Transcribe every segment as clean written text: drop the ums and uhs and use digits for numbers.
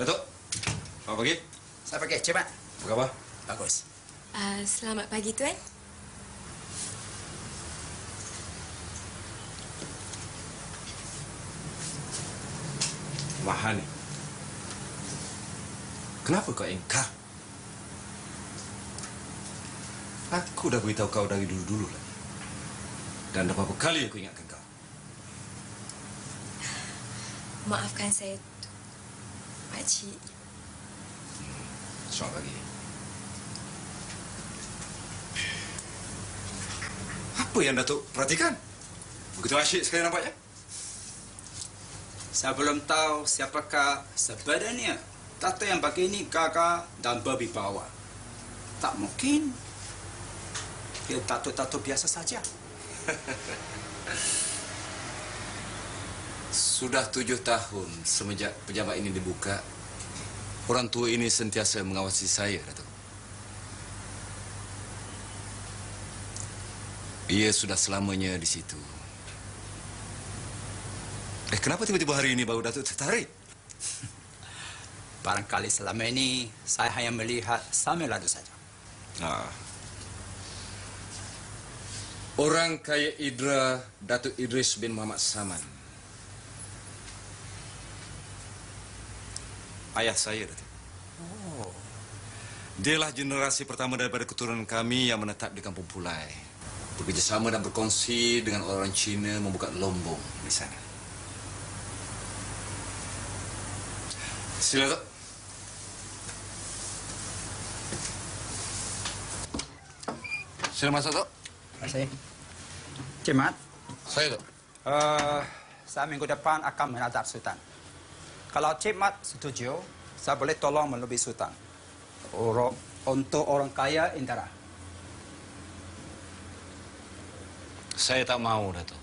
Datuk, selamat pagi. Saya pergi, cepat. Apa khabar? Bagus. Selamat pagi, Tuan. Mahani. Kenapa kau ingkar? Aku dah beritahu kau dari dulu-dulu lagi. Dan dah berapa kali aku ingatkan kau. Maafkan saya, Pakcik. Selamat pagi. Apa yang Datuk perhatikan? Begitu asyik sekali nampaknya. Saya belum tahu siapakah sebenarnya Datuk yang pakai ini gagah dan berwibawa. Tak mungkin. Dia Datuk-Datuk biasa saja. Sudah 7 tahun semenjak pejabat ini dibuka, orang tua ini sentiasa mengawasi saya, Datuk. Ia sudah selamanya di situ. Kenapa tiba-tiba hari ini baru Datuk tertarik? Barangkali selama ini saya hanya melihat Samuel itu saja. Orang kaya Idra, Datuk Idris bin Muhammad Saman. Ayah saya, Datuk. Oh. Dialah generasi pertama daripada keturunan kami yang menetap di Kampung Pulai. Bekerjasama dan berkongsi dengan orang Cina membuka lombong di sana. Sila, Datuk. Sila masuk, Datuk. Terima kasih. Cimat. Saya, Datuk. Saya minggu depan akan menghadap Sultan. Kalau Cimat setuju, saya boleh tolong melobi Sultan. Untuk orang kaya Indra. Saya tak mau, Datuk.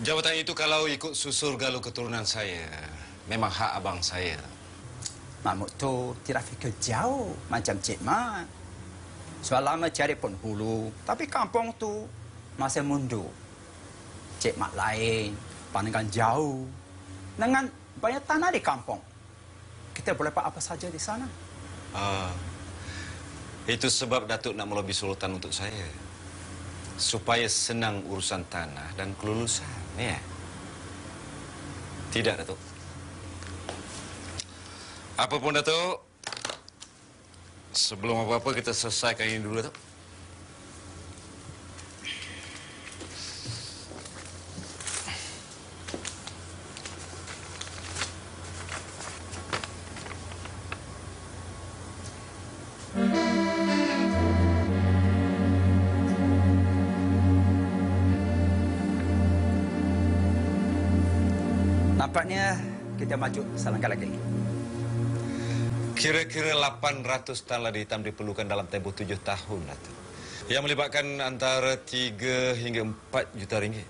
Jabatan itu kalau ikut susur galuh keturunan saya, memang hak abang saya. Mahmud tu tidak fikir jauh macam Cik Mat. Sudah lama cari penghulu, tapi kampung tu masih mundur. Cik Mat lain, pandangan jauh. Dengan banyak tanah di kampung, kita boleh buat apa saja di sana. Itu sebab Datuk nak melobi Sultan untuk saya. Supaya senang urusan tanah dan kelulusan, ya. Tidak, Datuk. Apapun, Datuk. Sebelum apa-apa, kita selesaikan ini dulu, Datuk. Nampaknya kita maju selangkah lagi. Kira-kira 800 tan ladi hitam diperlukan dalam tempoh 7 tahun, Datuk. Yang melibatkan antara 3 hingga 4 juta ringgit.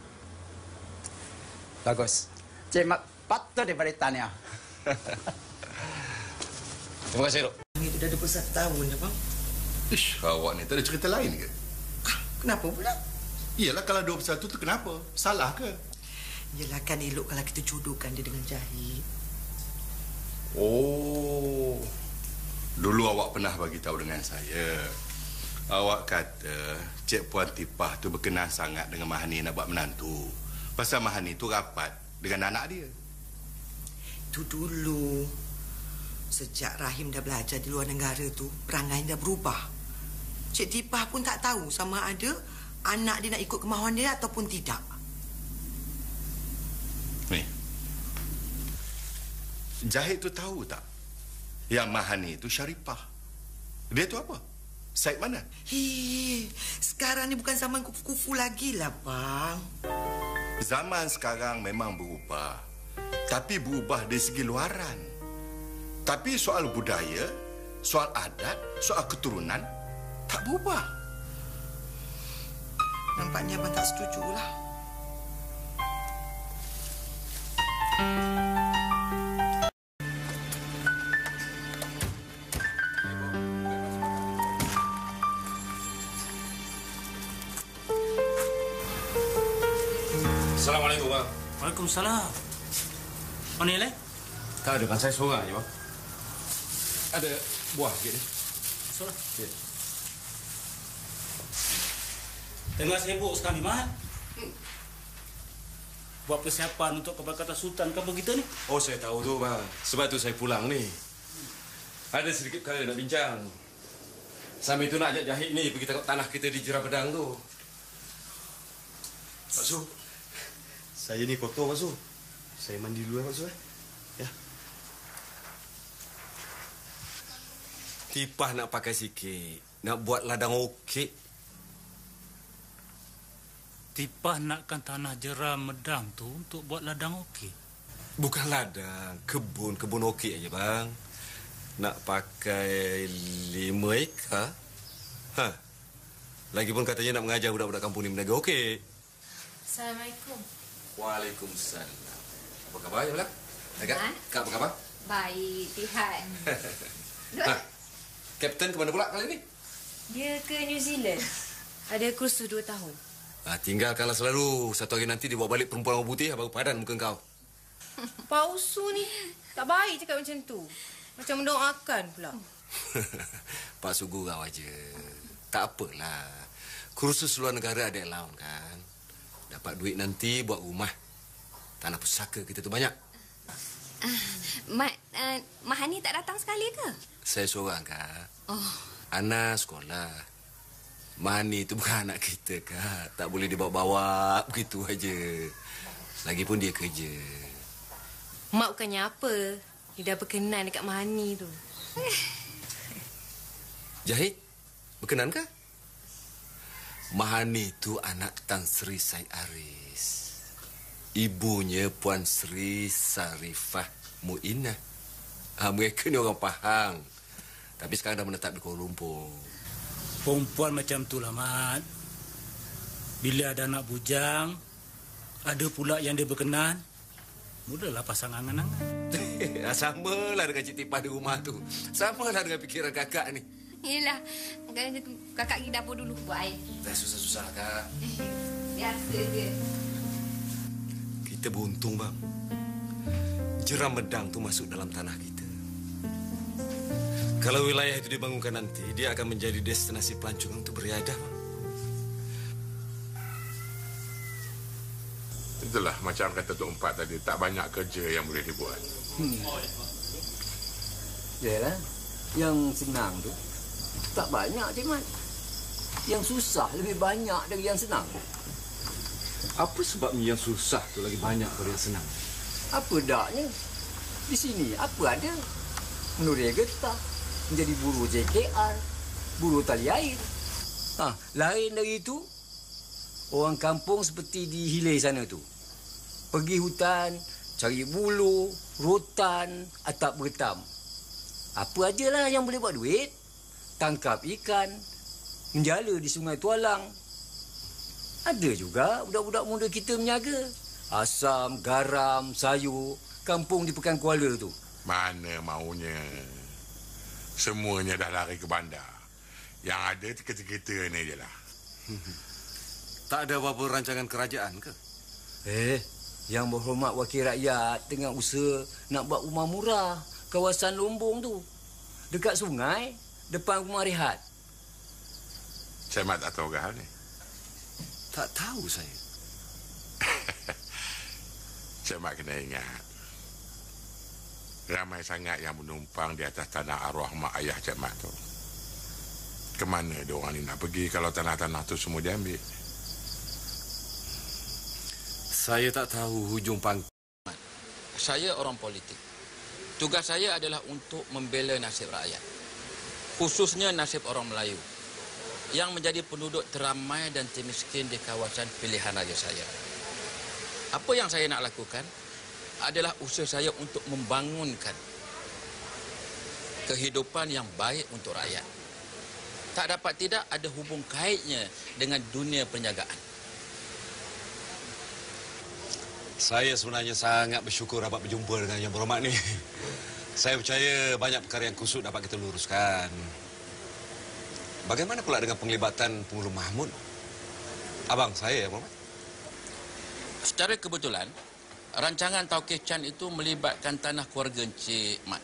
Bagus. Cik Mat patut diberi tanya. Terima kasih, Dok. Itu dah 21 tahun dah, bang. Ish, awak ni tak ada cerita lain ke? Kenapa pula? Iyalah, kalau 21 tu kenapa? Salah ke? Yelah, kan elok kalau kita jodohkan dia dengan Jahit. Oh, dulu awak pernah bagi tahu dengan saya. Awak kata Cik Puan Tipah tu berkenan sangat dengan Mahani nak buat menantu. Pasal Mahani tu rapat dengan anak dia. Itu dulu. Sejak Rahim dah belajar di luar negara tu, perangai dah berubah. Cik Tipah pun tak tahu sama ada anak dia nak ikut kemahuan dia ataupun tidak. Ni, Jahit tu tahu tak? Yang Mahani tu Syarifah. Dia tu apa? Said mana? Sekarang ni bukan zaman kufu-kufu lagi lah, bang. Zaman sekarang memang berubah. Tapi berubah dari segi luaran. Tapi soal budaya, soal adat, soal keturunan, tak berubah. Nampaknya abang tak setuju lah. Assalamualaikum, bang. Waalaikumsalam. Mana ni? Tak ada kan, saya seorang je, bang. Ada buah sikit ni. Solah. Ya. Tengah sibuk sekali, Mat. Buat persiapan untuk keberkatan Sultan kampung kita ni. Oh, saya tahu tu, bang. Sebab tu saya pulang ni. Ada sedikit perkara nak bincang. Sambil tu nak ajak Jahid ni pergi tengok tanah kita di Jerah Pedang tu. Pak Su, saya ni kotor, Pak Su. Saya mandi dulu, Pak Su. Ya. Tipah nak pakai sikit. Nak buat ladang okey. Tipah nakkan tanah Jerah Medang tu untuk buat ladang okey. Bukan ladang, kebun okey aja, bang. Nak pakai 5 ekar. Ha. Lagipun katanya nak mengajar budak-budak kampung ni berniaga okey. Assalamualaikum. Waalaikumsalam. Apa khabar, Jabla? Kak, Kak, apa khabar? Baik, Tihan. Ha. Kapten ke mana pula kali ni? Dia ke New Zealand. Ada kursus 2 tahun. Tinggalkanlah selalu. Satu hari nanti dia bawa balik perempuan orang putih, baru padan muka kau. Pak Usu ni tak baik cakap macam tu. Macam mendoakan pula. Pak Su gurau aja. Tak apalah. Kursus luar negara ada allowance kan. Dapat duit nanti buat rumah. Tanah pusaka kita tu banyak. Mak Hani tak datang sekali ke? Saya seorang, Kak. Oh. Ana sekolah. Mani itu bukan anak kita, Kak. Tak boleh dibawa-bawa begitu aja. Lagipun dia kerja. Mak bukannya apa. Dia dah berkenan dekat Mahani tu. Jahid, berkenan ke? Mahani itu anak Tan Sri Said Aris. Ibunya Puan Sri Sarifah Muinah. Mereka ni orang Pahang. Tapi sekarang dah menetap di Kuala Lumpur. Perempuan macam tu lah, Mat. Bila ada anak bujang, ada pula yang dia berkenan, mudahlah pasang angan-angan. Samalah dengan Cik Tipah di rumah tu. Samalah dengan fikiran kakak ni. Yelah, kakak pergi dapur dulu buat air. Dah susah-susah, Kak. Biasa je. Kita beruntung, bang. Jerah Medang tu masuk dalam tanah kita. Kalau wilayah itu dibangunkan nanti, dia akan menjadi destinasi pelancongan untuk beriadah, bang. Itulah macam kata Tok Empat tadi, tak banyak kerja yang boleh dibuat. Yalah, yang senang tu tak banyak, Cik Mat. Yang susah lebih banyak dari yang senang. Apa sebabnya yang susah tu lagi banyak dari yang senang? Apa daknya? Di sini apa ada? Menuri getah, menjadi buruh JKR, buruh tali air. Lain dari itu, orang kampung seperti di Hilai sana tu. Pergi hutan, cari bulu, rotan, atap beretam. Apa ajalah yang boleh buat duit. Tangkap ikan, menjala di Sungai Tualang. Ada juga budak-budak muda kita menyaga. Asam, garam, sayur, kampung di Pekan Kuala tu. Mana maunya. Semuanya dah lari ke bandar. Yang ada kereta-kereta ni je lah. Tak ada apa-apa rancangan kerajaan ke? Yang berhormat wakil rakyat tengah usaha nak buat rumah murah kawasan Lombong tu. Dekat sungai, depan rumah rehat. Cik Mat tak tahu ke hal ni? Tak tahu saya. Cik Mat kena ingat. Ramai sangat yang menumpang di atas tanah arwah mak ayah Cik Mat tu. Kemana dia orang ni nak pergi kalau tanah-tanah tu semua diambil? Saya tak tahu hujung pangkal. Saya orang politik. Tugas saya adalah untuk membela nasib rakyat. Khususnya nasib orang Melayu yang menjadi penduduk teramai dan termiskin di kawasan pilihan raya saya. Apa yang saya nak lakukan adalah usaha saya untuk membangunkan kehidupan yang baik untuk rakyat. Tak dapat tidak ada hubung kaitnya dengan dunia perniagaan. Saya sebenarnya sangat bersyukur dapat berjumpa dengan Yang Berhormat ni. Saya percaya banyak perkara yang kusut dapat kita luruskan. Bagaimana pula dengan penglibatan Pengulu Mahmud? Abang saya, Yang Berhormat. Secara kebetulan, rancangan Tauke Chan itu melibatkan tanah keluarga Encik Mat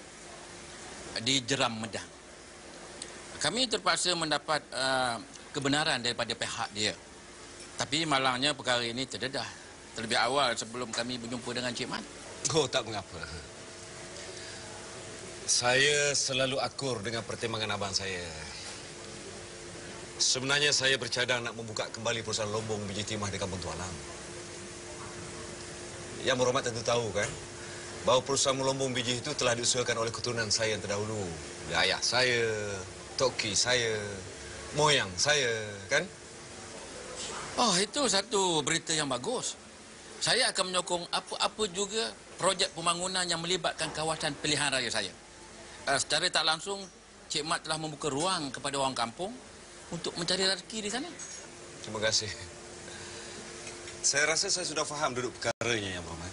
di Jeram Medang. Kami terpaksa mendapat kebenaran daripada pihak dia. Tapi malangnya perkara ini terdedah terlebih awal sebelum kami berjumpa dengan Encik Mat. Oh, tak mengapa. Saya selalu akur dengan pertimbangan abang saya. Sebenarnya saya bercadang nak membuka kembali perusahaan lombong biji timah di Kampung Tualang. Yang berhormat tentu tahu kan, bahawa perusahaan melombong biji itu telah diusulkan oleh keturunan saya yang terdahulu. Ayah saya, toki saya, moyang saya, kan? Oh, itu satu berita yang bagus. Saya akan menyokong apa-apa juga projek pembangunan yang melibatkan kawasan pilihan raya saya. Secara tak langsung, Cik Mat telah membuka ruang kepada orang kampung untuk mencari rezeki di sana. Terima kasih. Saya rasa saya sudah faham duduk perkaranya, Yang Berhormat.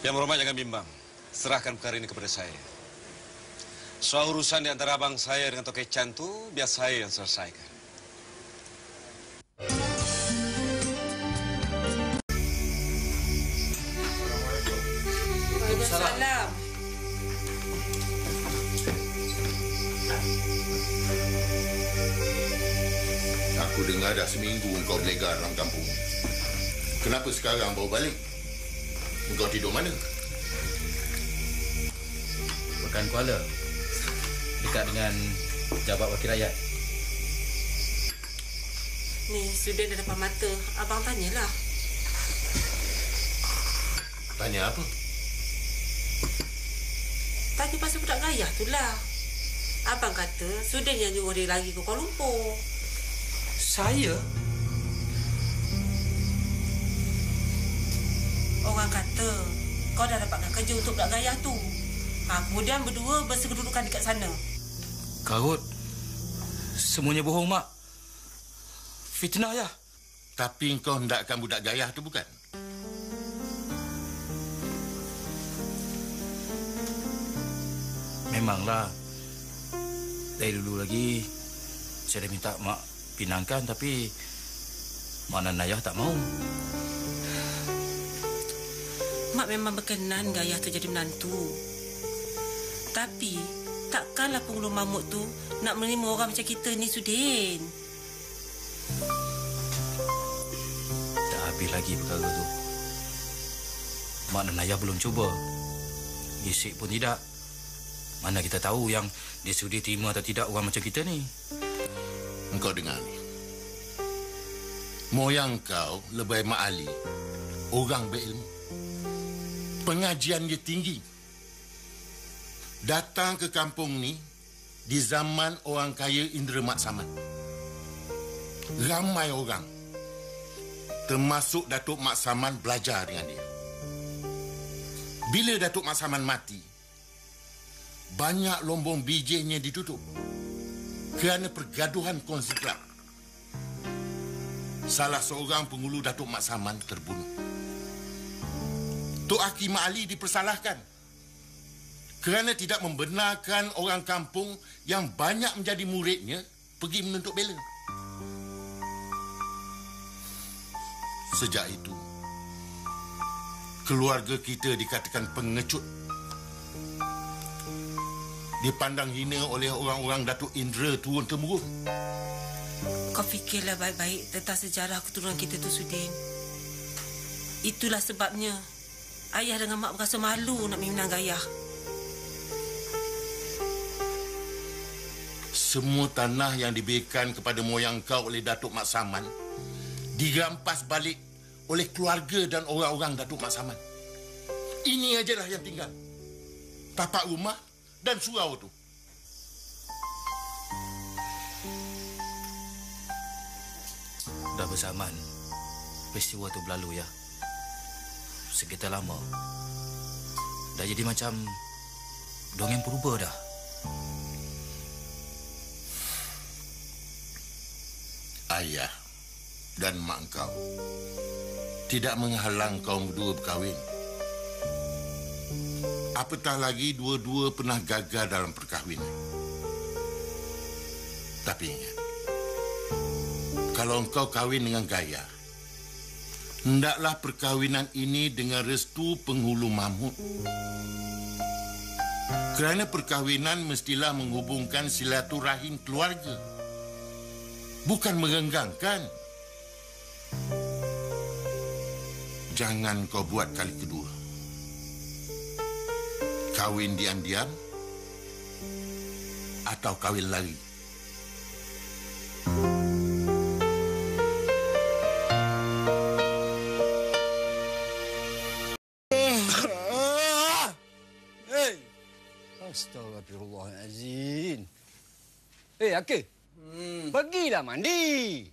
Yang Berhormat jangan bimbang. Serahkan perkara ini kepada saya. Soal urusan di antara abang saya dengan Tauke Chan itu, biar saya yang selesaikan. Waalaikumsalam. Aku dengar dah seminggu engkau berlegar dalam kampung. Kenapa sekarang baru balik? Engkau tidur mana? Pekan Kuala. Dekat dengan Jabat Wakil Rakyat. Ni, sudah dah depan mata. Abang tanyalah. Tanya apa? Tanya pasal budak gayah tu lah. Abang kata sudah yang nyuruh dia lagi ke Kuala Lumpur. Saya? Orang kata kau dah dapatkan kerja untuk budak gayah tu. Kemudian berdua bersekedudukan dekat sana. Karut. Semuanya bohong, Mak. Fitnah, ya? Tapi engkau hendakkan budak gayah tu bukan? Memanglah. Dari dulu lagi, saya dah minta Mak pinangkan, tapi Mak dan Ayah tak mau. Mak memang berkenan gayah tu jadi menantu. Tapi, takkanlah penghulu mamut tu nak menerima orang macam kita ni, Sudin. Tak habis lagi perkara tu. Mak dan Ayah belum cuba. Gisik pun tidak. Mana kita tahu yang dia sudi terima atau tidak orang macam kita ni. Engkau dengar ni. Moyang kau lebih ma'ali. Orang berilmu. Pengajian dia tinggi. Datang ke kampung ni di zaman orang kaya Indra Mat Saman. Ramai orang, termasuk Datuk Mat Saman, belajar dengan dia. Bila Datuk Mat Saman mati, banyak lombong bijinya ditutup kerana pergaduhan kongsi kelab. Salah seorang penghulu Datuk Mat Saman terbunuh. Tok Hakim Ali dipersalahkan kerana tidak membenarkan orang kampung yang banyak menjadi muridnya pergi menuntut bela. Sejak itu, keluarga kita dikatakan pengecut. Dipandang hina oleh orang-orang Datuk Indra turun-temurun. Kau fikirlah baik-baik tentang sejarah keturunan kita tu, Sudin. Itulah sebabnya Ayah dengan Mak berasa malu nak meminang gayah. Semua tanah yang diberikan kepada moyang kau oleh Datuk Mat Saman dirampas balik oleh keluarga dan orang-orang Datuk Mat Saman. Ini ajalah yang tinggal. Tapak rumah dan surau tu. Dah bersamaan peristiwa tu berlalu, ya. Sekitar lama. Dah jadi macam dongeng purba dah. Ayah dan mak kau tidak menghalang kaum berdua berkahwin. Apatah lagi dua-dua pernah gagal dalam perkahwinan. Tapi ingat, kalau engkau kahwin dengan gaya, hendaklah perkahwinan ini dengan restu penghulu Mahmud. Kerana perkahwinan mestilah menghubungkan silaturahim keluarga, bukan merenggangkan. Jangan kau buat kali kedua. Kahwin diam-diam atau kahwin lari. Astagfirullahalazim. Akil. Pergilah mandi.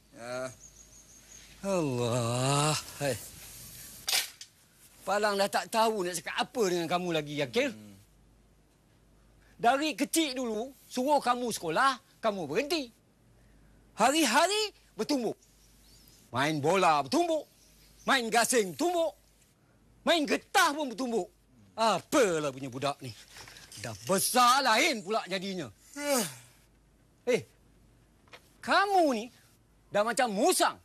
Allah. Palang dah tak tahu nak cakap apa dengan kamu lagi, Akil. Dari kecil dulu, suruh kamu sekolah, kamu berhenti. Hari-hari bertumbuk. Main bola bertumbuk. Main gasing bertumbuk. Main getah pun bertumbuk. Apalah punya budak ni. Dah besar lain pula jadinya. Kamu ni dah macam musang.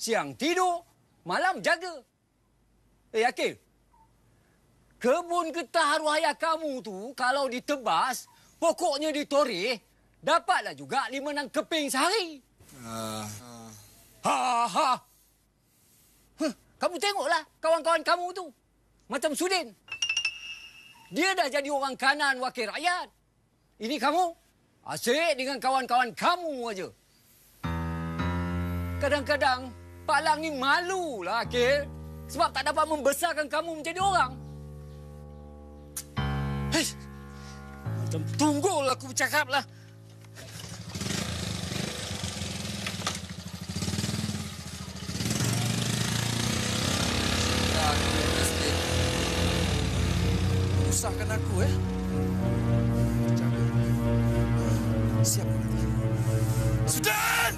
Siang tidur, malam jaga. Akil. Kebun getah arwah ayah kamu tu kalau ditebas, pokoknya ditoreh, dapatlah juga 5-6 keping sehari. Kamu tengoklah kawan-kawan kamu tu. Macam Sudin. Dia dah jadi orang kanan wakil rakyat. Ini kamu asyik dengan kawan-kawan kamu aja. Kadang-kadang Pak Lang ni malulah, Akil. Sebab tak dapat membesarkan kamu menjadi orang. Macam tunggulah aku bercakaplah. Usahkan aku, Siap nanti. Sudan!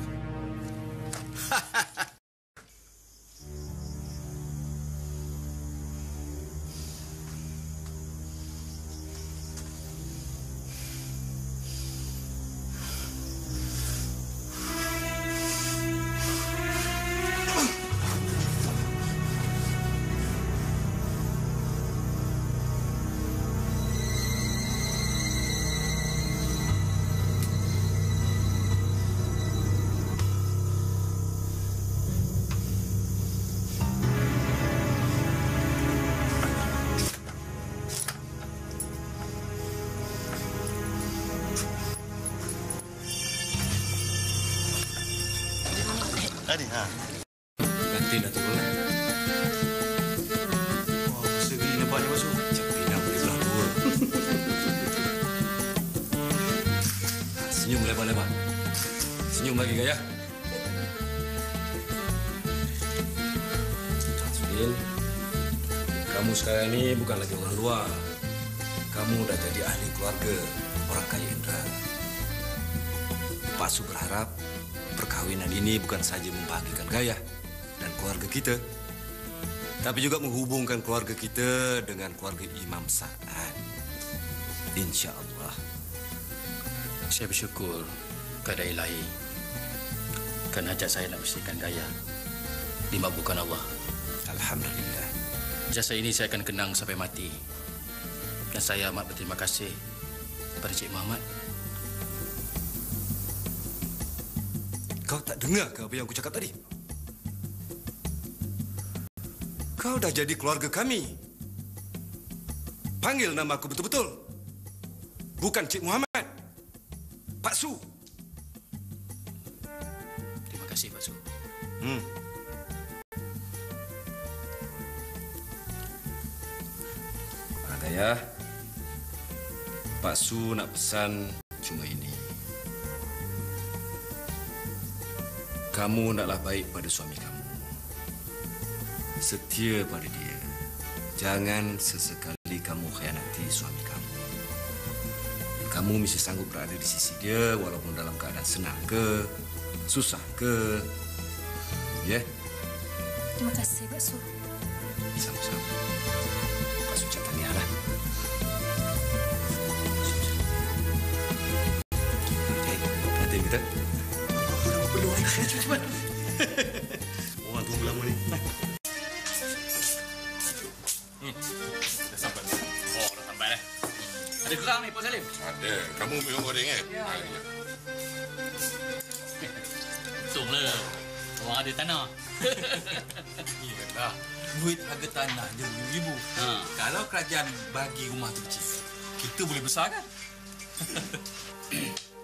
Tadi, Ganti dah tu pula. Segi nampak dia masuk. Cak pinang boleh belah dua. Senyum lebar-lebar. Senyum lagi, Gaya. Sudin, kamu sekarang ini bukan lagi orang luar. Kamu dah jadi ahli keluarga orang kaya Indra. Pak Su berharap perkahwinan ini bukan saja membahagiakan Gaya dan keluarga kita, tapi juga menghubungkan keluarga kita dengan keluarga Imam Sa'ad. InsyaAllah. Saya bersyukur kepada Ilahi kerana hajat saya nak bersihkan Gaya dimakbulkan Allah. Alhamdulillah. Jasa ini saya akan kenang sampai mati. Dan saya amat berterima kasih kepada Cik Muhammad. Kau tak dengar ke apa yang aku cakap tadi? Kau dah jadi keluarga kami. Panggil nama aku betul-betul. Bukan Cik Muhammad. Pak Su. Terima kasih, Pak Su. Gaya, Pak Su nak pesan cuma ini. Kamu naklah baik pada suami kamu. Setia pada dia. Jangan sesekali kamu khianati suami kamu. Kamu mesti sanggup berada di sisi dia walaupun dalam keadaan senang ke, susah ke. Ya? Terima kasih, Pak Su. Sama-sama. Pak Su cakap ni lah. Okey, perhatian kita. Perlu air. Cepat. Orang tunggu lama ni. Dah sampai. Oh, dah sampai dah. Ada kerang ni, Pak Salim? Ada. Kamu minum goreng kan? Ya. Untunglah. Orang ada tanah. Iyalah. Duit harga tanah je RM5,000. Kalau kerajaan bagi rumah tu kecil, kita boleh besar kan?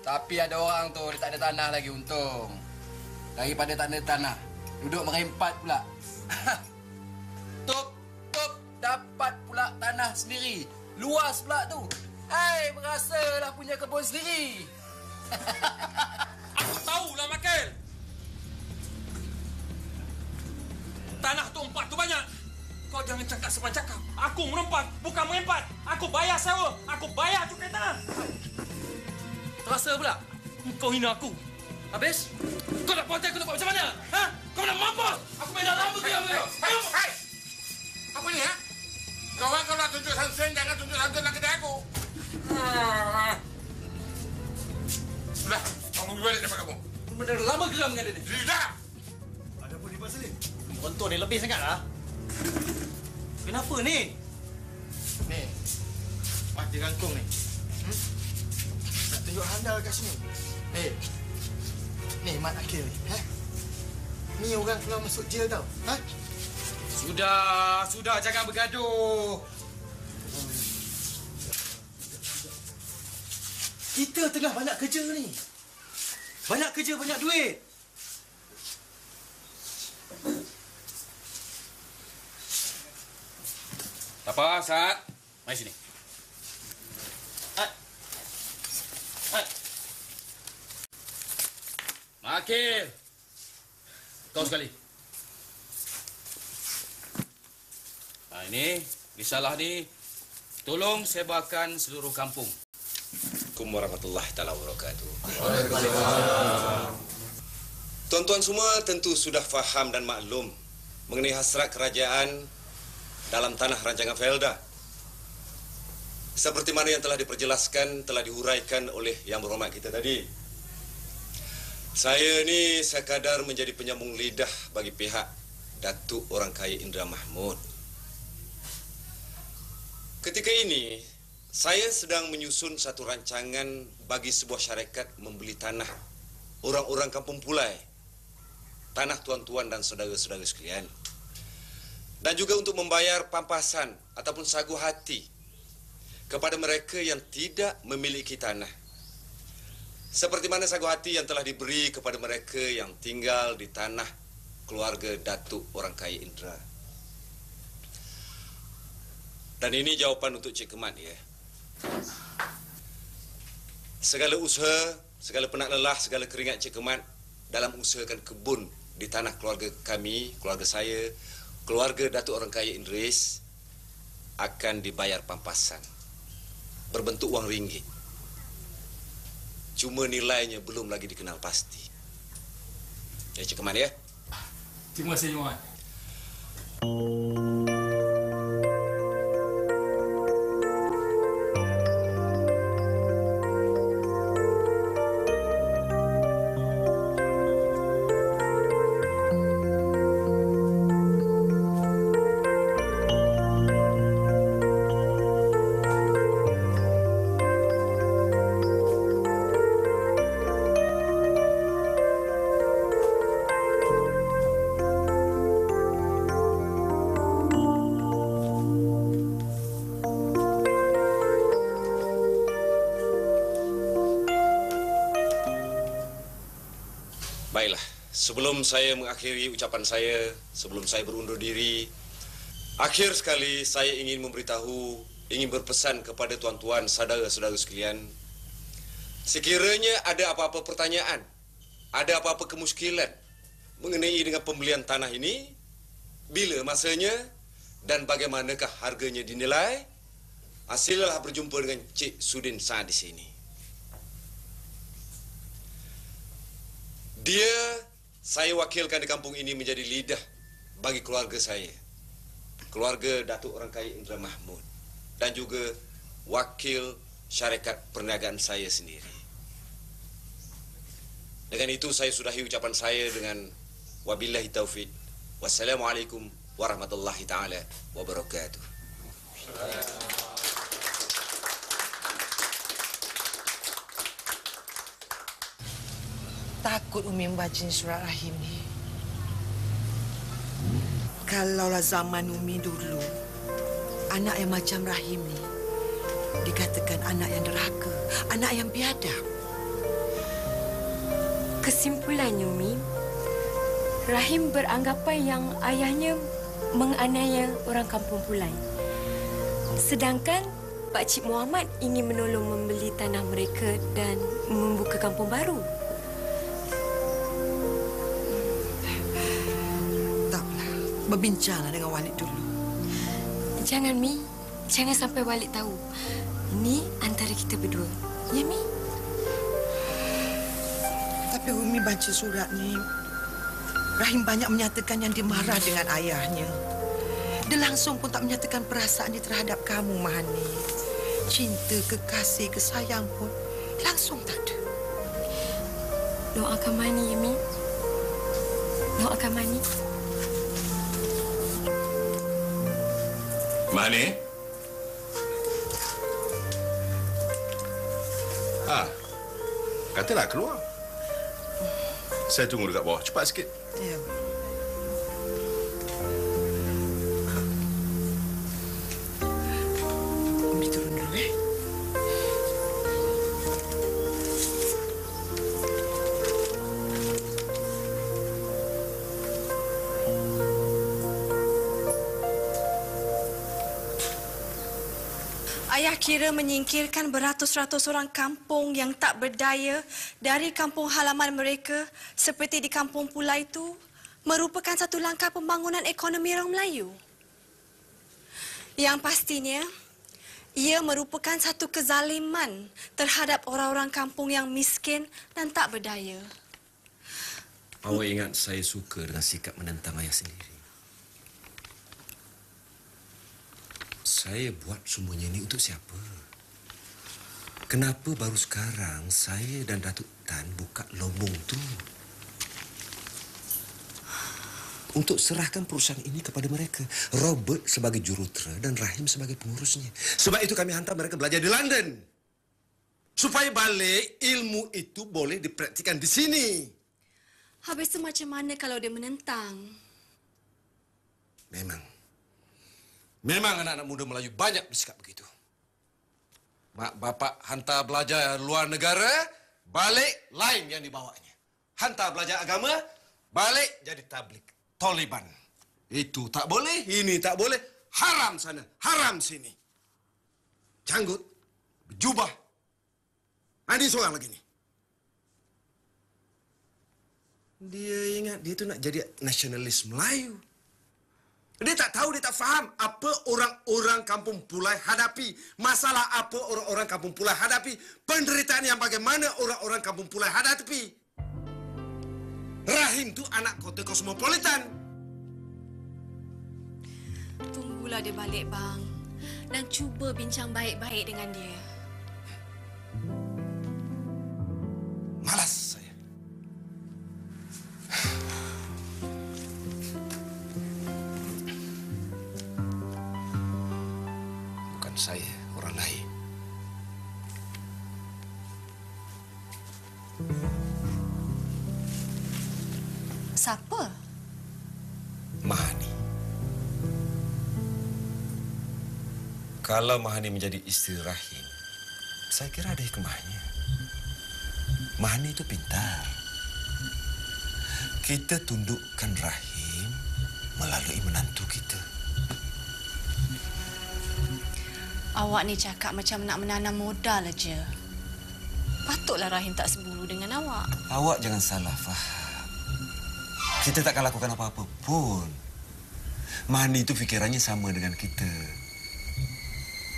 Tapi ada orang tu dia tak ada tanah lagi, untung. Daripada tak ada tanah, duduk merempat pula. Tup dapat pula tanah sendiri. Luas pula tu. Hai, berasalah punya kebun sendiri. Aku tahulah, Makil. Tanah tu empat tu banyak. Kau jangan cakap sepanjang cakap. Aku merempat, bukan merempat. Aku bayar sewa. Aku bayar cukai tanah. Terasa pula? Kau hina aku. Habis? Kau nak ponteng aku nak buat macam mana? Ha? Kau nak mampus? Aku main dah lama ke? Ayo! Hai! Apa ni, ha? Kau orang kalau nak tunjuk sansen, jangan tunjuk sansen nak kedai aku. Sudah, kamu pergi balik tempat kamu. Dah lama geram dengan dia ni. Sudah! Ada apa ni, Pak Salim? Contoh dia lebih sangatlah. Kenapa ni? Ni. Mati kangkung ni. Nak tunjuk handal kat sini. Ni Mat Akil ni. Ni orang keluar masuk jail tau. Sudah jangan bergaduh. Kita tengah banyak kerja ni. Banyak kerja, banyak duit. Tak apa, Sat. Mari sini. Makil. Kau sekali. Ini risalah ni tolong sebarkan seluruh kampung. Assalamualaikum warahmatullahi taala wabarakatuh. Tuan-tuan semua tentu sudah faham dan maklum mengenai hasrat kerajaan dalam tanah rancangan Felda. Seperti mana yang telah diperjelaskan, telah dihuraikan oleh Yang Berhormat kita tadi. Saya ni sekadar menjadi penyambung lidah bagi pihak Datuk Orang Kaya Indra Mahmud. Ketika ini, saya sedang menyusun satu rancangan bagi sebuah syarikat membeli tanah orang-orang kampung Pulai, tanah tuan-tuan dan saudara-saudara sekalian. Dan juga untuk membayar pampasan ataupun sagu hati kepada mereka yang tidak memiliki tanah. Seperti mana sagu hati yang telah diberi kepada mereka yang tinggal di tanah keluarga Datuk Orang Kaya Indra. Dan ini jawapan untuk Cik Kemat, ya. Segala usaha, segala penat lelah, segala keringat Cik Kemat dalam usahakan kebun di tanah keluarga kami, keluarga saya, keluarga Datuk Orang Kaya Idris akan dibayar pampasan berbentuk wang ringgit. Cuma nilainya belum lagi dikenal pasti. Ya, Cik Kemat, ya. Terima kasih, Wan. Baiklah, sebelum saya mengakhiri ucapan saya, sebelum saya berundur diri, akhir sekali saya ingin memberitahu, ingin berpesan kepada tuan-tuan, saudara-saudara sekalian, sekiranya ada apa-apa pertanyaan, ada apa-apa kemuskilan mengenai dengan pembelian tanah ini, bila masanya dan bagaimanakah harganya dinilai, silalah berjumpa dengan Cik Sudin Saad di sini. Dia saya wakilkan di kampung ini menjadi lidah bagi keluarga saya, keluarga Datuk Orang Kaya Indra Mahmud, dan juga wakil syarikat perniagaan saya sendiri. Dengan itu saya sudahi ucapan saya dengan wabillahi taufik. Wassalamualaikum warahmatullahi taala wabarakatuh. Takut Umi membaca surat Rahim ni. Kalaulah zaman Umi dulu, anak yang macam Rahim ni dikatakan anak yang derhaka, anak yang biadab. Kesimpulannya, Umi, Rahim beranggapan yang ayahnya menganiaya orang kampung Pulai. Sedangkan Pak Cik Muhammad ingin menolong membeli tanah mereka dan membuka kampung baru. Berbincanglah dengan Walid dulu. Jangan, Mi. Jangan sampai Walid tahu. Ini antara kita berdua. Ya, Mi? Tapi Umi baca surat ni, Rahim banyak menyatakan yang dia marah dengan ayahnya. Dia langsung pun tak menyatakan perasaan dia terhadap kamu, Mahani. Cinta, kekasih, kesayang pun langsung tak ada. Doakan Mahani, ya, Mi. Doakan Mahani. Mahani? Katalah keluar. Saya tunggu dekat bawah. Cepat sikit. Ya. Umi turun dulu, Ayah kira menyingkirkan beratus-ratus orang kampung yang tak berdaya dari kampung halaman mereka seperti di kampung Pulai itu merupakan satu langkah pembangunan ekonomi orang Melayu. Yang pastinya, ia merupakan satu kezaliman terhadap orang-orang kampung yang miskin dan tak berdaya. Awak ingat saya suka dengan sikap menentang ayah sendiri. Saya buat semuanya ini untuk siapa? Kenapa baru sekarang saya dan Datuk Tan buka lobong tu? Untuk serahkan perusahaan ini kepada mereka. Robert sebagai jurutera dan Rahim sebagai pengurusnya. Sebab itu kami hantar mereka belajar di London. Supaya balik ilmu itu boleh dipraktikkan di sini. Habis itu macam mana kalau dia menentang? Memang anak-anak muda Melayu banyak bersikap begitu. Mak bapak hantar belajar luar negara, balik lain yang dibawanya. Hantar belajar agama, balik jadi tabligh, Taliban. Itu tak boleh, ini tak boleh. Haram sana, haram sini. Janggut, berjubah. Ada seorang lagi ni. Dia ingat dia tu nak jadi nasionalis Melayu. Dia tak tahu, dia tak faham apa orang-orang kampung Pulai hadapi. Masalah apa orang-orang kampung Pulai hadapi. Penderitaan yang bagaimana orang-orang kampung Pulai hadapi. Rahim tu anak kota kosmopolitan. Tunggulah dia balik, bang. Dan cuba bincang baik-baik dengan dia. Malas saya. Bukan saya, orang lain. Siapa? Mahani. Kalau Mahani menjadi isteri Rahim, saya kira ada hikmahnya. Mahani itu pintar. Kita tundukkan Rahim melalui menantu kita. Awak ni cakap macam nak menanam modal aja. Patutlah Rahim tak semburu dengan awak. Awak jangan salah faham. Kita takkan lakukan apa-apa pun. Mahani itu fikirannya sama dengan kita.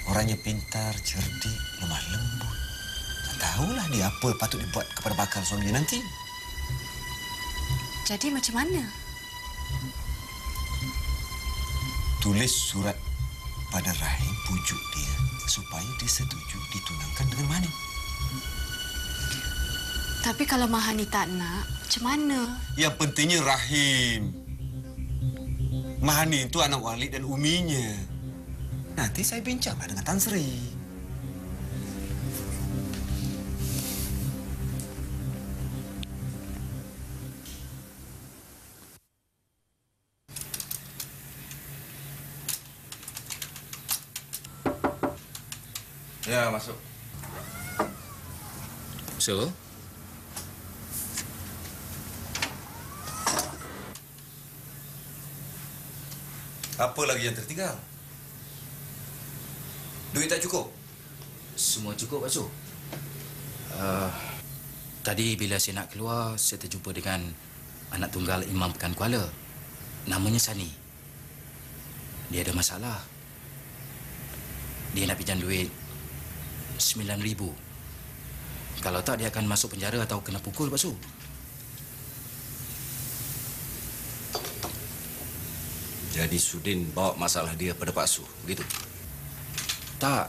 Orangnya pintar, cerdik, lemah lembut. Tak tahulah dia apa patut dibuat kepada bakal suaminya nanti. Jadi macam mana? Tulis surat pada Rahim, pujuk dia supaya dia setuju ditunangkan dengan Mahani. Tapi kalau Mahani tak nak, macam mana? Yang pentingnya Rahim. Mahani itu anak Walid dan uminya. Nanti saya bincanglah dengan Tan Sri. Ya, masuk. So? Apa lagi yang tertinggal? Duit tak cukup? Semua cukup, Pak Su. Tadi bila saya nak keluar, saya terjumpa dengan anak tunggal Imam Pekan Kuala. Namanya Sani. Dia ada masalah. Dia nak pinjam duit 9,000. Kalau tak, dia akan masuk penjara atau kena pukul, Pak Su. Jadi Sudin bawa masalah dia pada Pak Su, begitu? Tak.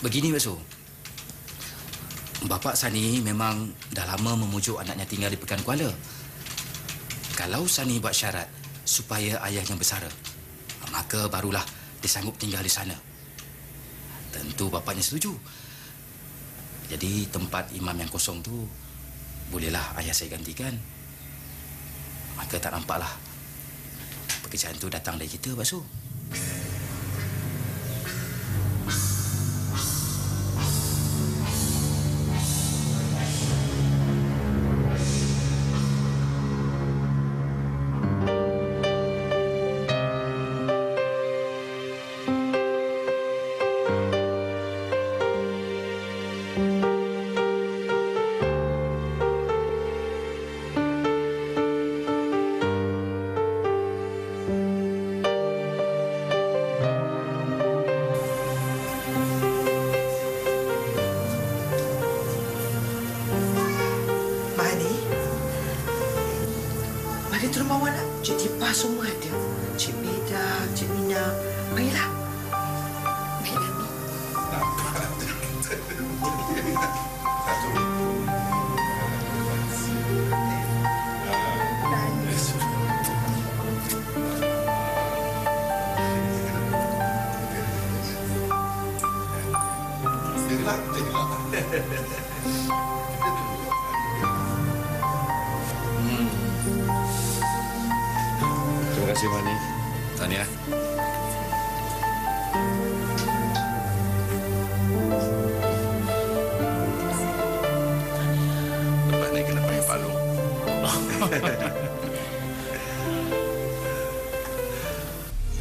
Begini, Pak Su. Bapa Sani memang dah lama memujuk anaknya tinggal di Pekan Kuala. Kalau Sani buat syarat supaya ayahnya bersara, maka barulah dia sanggup tinggal di sana. Tentu bapaknya setuju. Jadi tempat imam yang kosong tu bolehlah ayah saya gantikan. Maka tak nampaklah pekerjaan tu datang dari kita, Pak Su. Turun bawah nak. Cik Tipah semua ada. Cik Beda, Cik Mina. Baiklah. Baiklah, Mi. Terima kasih, Mani. Tania. Lepas ni kena pakai palung.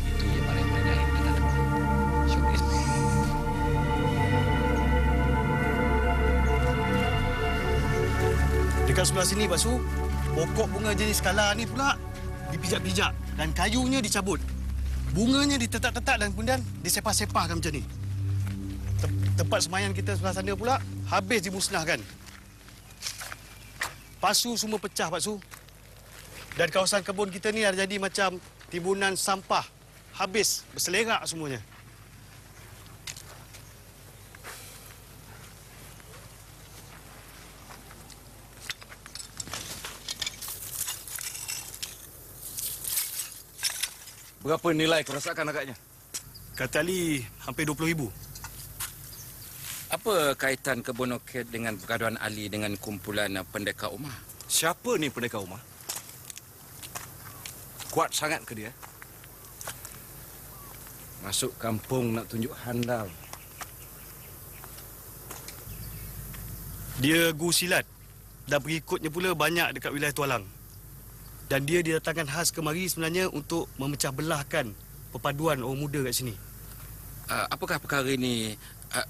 Itu yang paling banyak dengan showbiz. Dekat sebelah sini, Pak Su, pokok bunga jenis skala ni pula dipijak-pijak dan kayunya dicabut. Bunganya ditetak-tetak dan kemudian disepah-sepahkan macam ni. Tempat semayan kita sebelah sana pula habis dimusnahkan. Pasu semua pecah, Pak Su. Dan kawasan kebun kita ni ada jadi macam timbunan sampah. Habis, berselerak semuanya. Berapa nilai kerosakan agaknya? Kata Ali, hampir 20,000. Apa kaitan Kebun Orkid dengan pergaduhan Ali dengan kumpulan pendekar Umar? Siapa ni pendekar Umar? Kuat sangat ke dia? Masuk kampung nak tunjuk handal. Dia guru silat dan pengikutnya pula banyak dekat wilayah Tualang. Dan dia didatangkan khas kemari sebenarnya untuk memecah belahkan perpaduan orang muda kat sini. Apakah perkara ini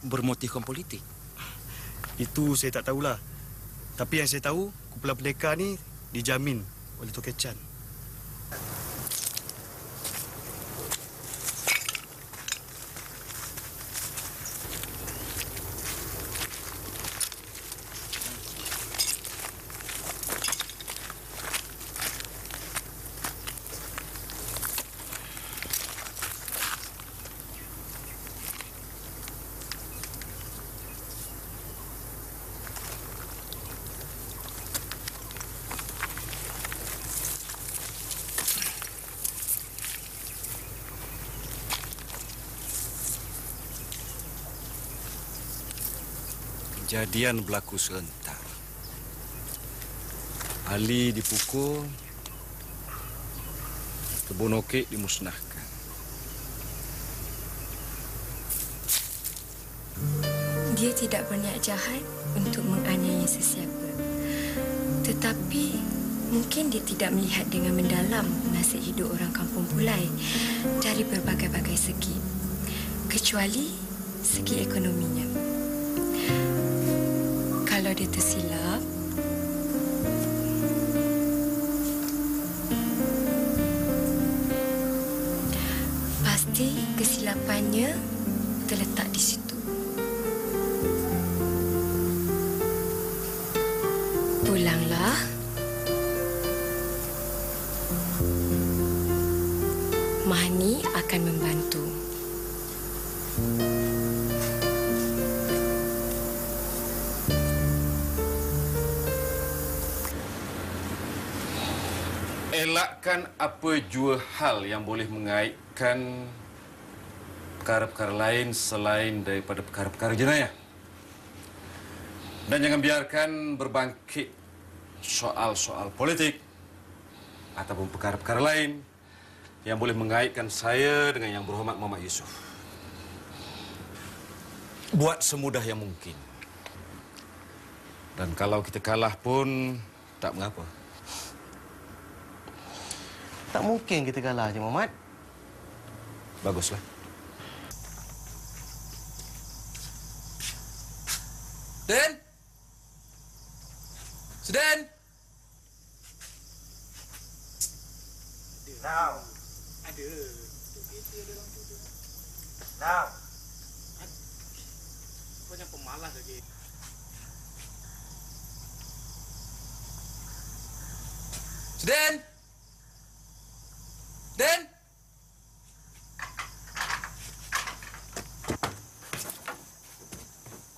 bermotifkan politik? Itu saya tak tahulah. Tapi yang saya tahu, kumpulan pendekar ni dijamin oleh Tok Chan. kejadian berlaku serentak. Ali dipukul, kebun okek dimusnahkan. Dia tidak berniat jahat untuk menganiaya sesiapa. Tetapi mungkin dia tidak melihat dengan mendalam nasib hidup orang kampung Pulai dari berbagai-bagai segi, kecuali segi ekonominya. Kalau dia tersilap, pasti kesilapannya terletak di situ. Pulanglah. Mahani akan membantu. Elakkan apa jua hal yang boleh mengaitkan perkara-perkara lain selain daripada perkara-perkara jenayah. Dan jangan biarkan berbangkit soal-soal politik ataupun perkara-perkara lain yang boleh mengaitkan saya dengan Yang Berhormat Muhammad Yusof. Buat semudah yang mungkin. Dan kalau kita kalah pun tak mengapa. Tak mungkin kita kalah, Haji Muhammad. Baguslah. Den? Seden? Now. Ada. Now. Banyak pemalas lagi. Seden? Den?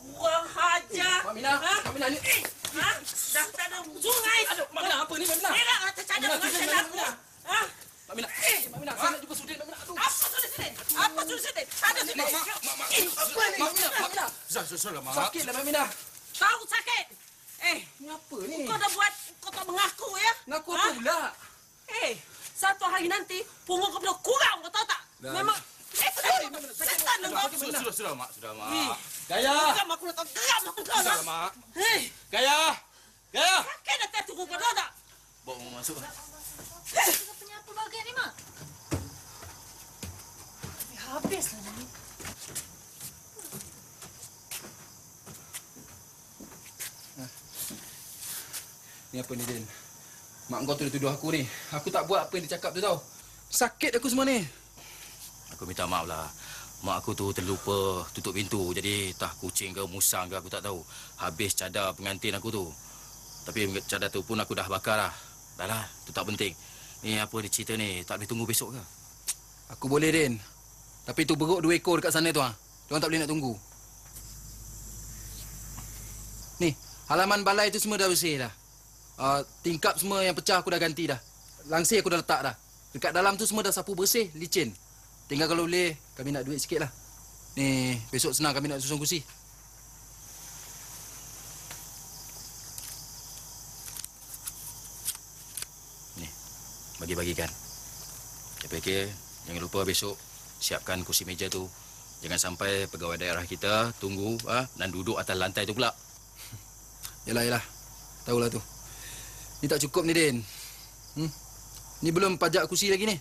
Kurang hajar. Mak Minah, Mak Minah ni. Ha? Dah tak ada sungai. Aduh, Mak Minah apa ni, Mak Minah? Ni nak tercadap dengan saya aku. Ha? Mak Minah, Mak Minah, saya nak jumpa Sudin, Mak Minah. Aduh. Apa Sudin? Apa Sudin? Ada Sudin. Mak Minah, Mak Minah. Sudah, Mak. Sakitlah, Mak Minah. Tahu sakit? Ni apa ni? Kau dah buat, kau tak mengaku ya? Mengaku apa pula? Satu hari nanti, punggung kau benar kurang, kau tahu tak? Memang... setan dengan kau. Sudah, Mak. Sudah, Mak. Gaya! Geram aku nak geram aku kau. Sudah, Mak. Gaya! Gaya! Sakit dah tengok kau tahu tak? Bawa Mak masuk. Kenapa bagian ni, Mak? Habislah ni. Ni apa ni, Den? Mak kau tu tuduh aku ni. Aku tak buat apa yang dia cakap tu tau. Sakit aku semua ni. Aku minta maaf lah. Mak aku tu terlupa tutup pintu. Jadi entah kucing ke musang ke aku tak tahu. Habis cadar pengantin aku tu. Tapi cadar tu pun aku dah bakar lah. Dah lah, tu tak penting. Ni apa dia cerita ni? Tak boleh tunggu besok ke? Aku boleh, Den. Tapi tu beruk 2 ekor dekat sana tu. Diorang tak boleh nak tunggu. Ni, halaman balai tu semua dah bersih dah. Tingkap semua yang pecah aku dah ganti dah. Langsir aku dah letak dah. Dekat dalam tu semua dah sapu bersih, licin. Tinggal kalau boleh, kami nak duit sikit lah. Ni, besok senang kami nak susun kursi. Ni, bagi-bagikan. Saya fikir, jangan lupa besok siapkan kursi meja tu. Jangan sampai pegawai daerah kita tunggu dan duduk atas lantai tu pula. Yalah. Tahulah tu. Ni tak cukup ni, Den. Ni belum pajak kursi lagi ni.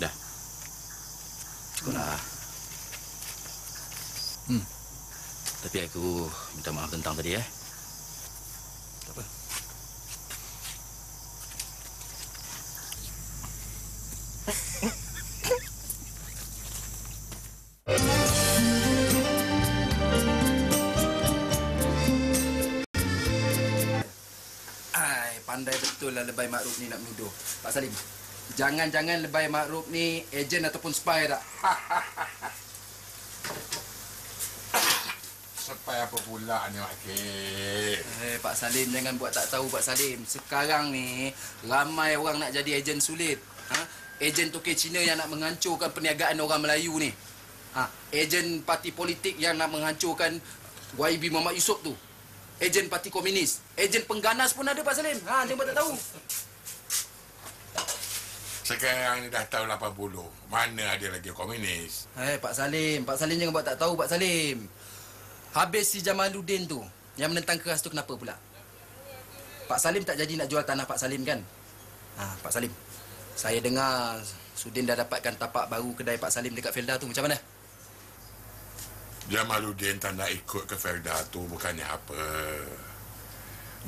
Dah. Cukuplah. Tapi aku minta maaf tentang tadi, Tak apa. Pandai betul lah Lebay Makruf ni nak menuduh. Pak Salim, jangan-jangan Lebay Makruf ni ejen ataupun spy tak? Spy apa pula ni, Wakil? Pak Salim, jangan buat tak tahu Pak Salim. Sekarang ni, ramai orang nak jadi ejen sulit. ejen tokek Cina yang nak menghancurkan perniagaan orang Melayu ni. Ejen parti politik yang nak menghancurkan YB Muhammad Yusof tu. Ejen parti komunis. Ejen pengganas pun ada, Pak Salim. Dia tak tahu. Sekarang ni dah tahun 80. Mana ada lagi komunis? Pak Salim jangan buat tak tahu, Pak Salim. Habis si Jamaluddin tu, yang menentang keras tu kenapa pula? Pak Salim tak jadi nak jual tanah Pak Salim kan? Pak Salim, saya dengar Sudin dah dapatkan tapak baru kedai Pak Salim dekat Felda tu. Macam mana? Jamaluddin tak nak ikut ke Felda tu bukannya apa.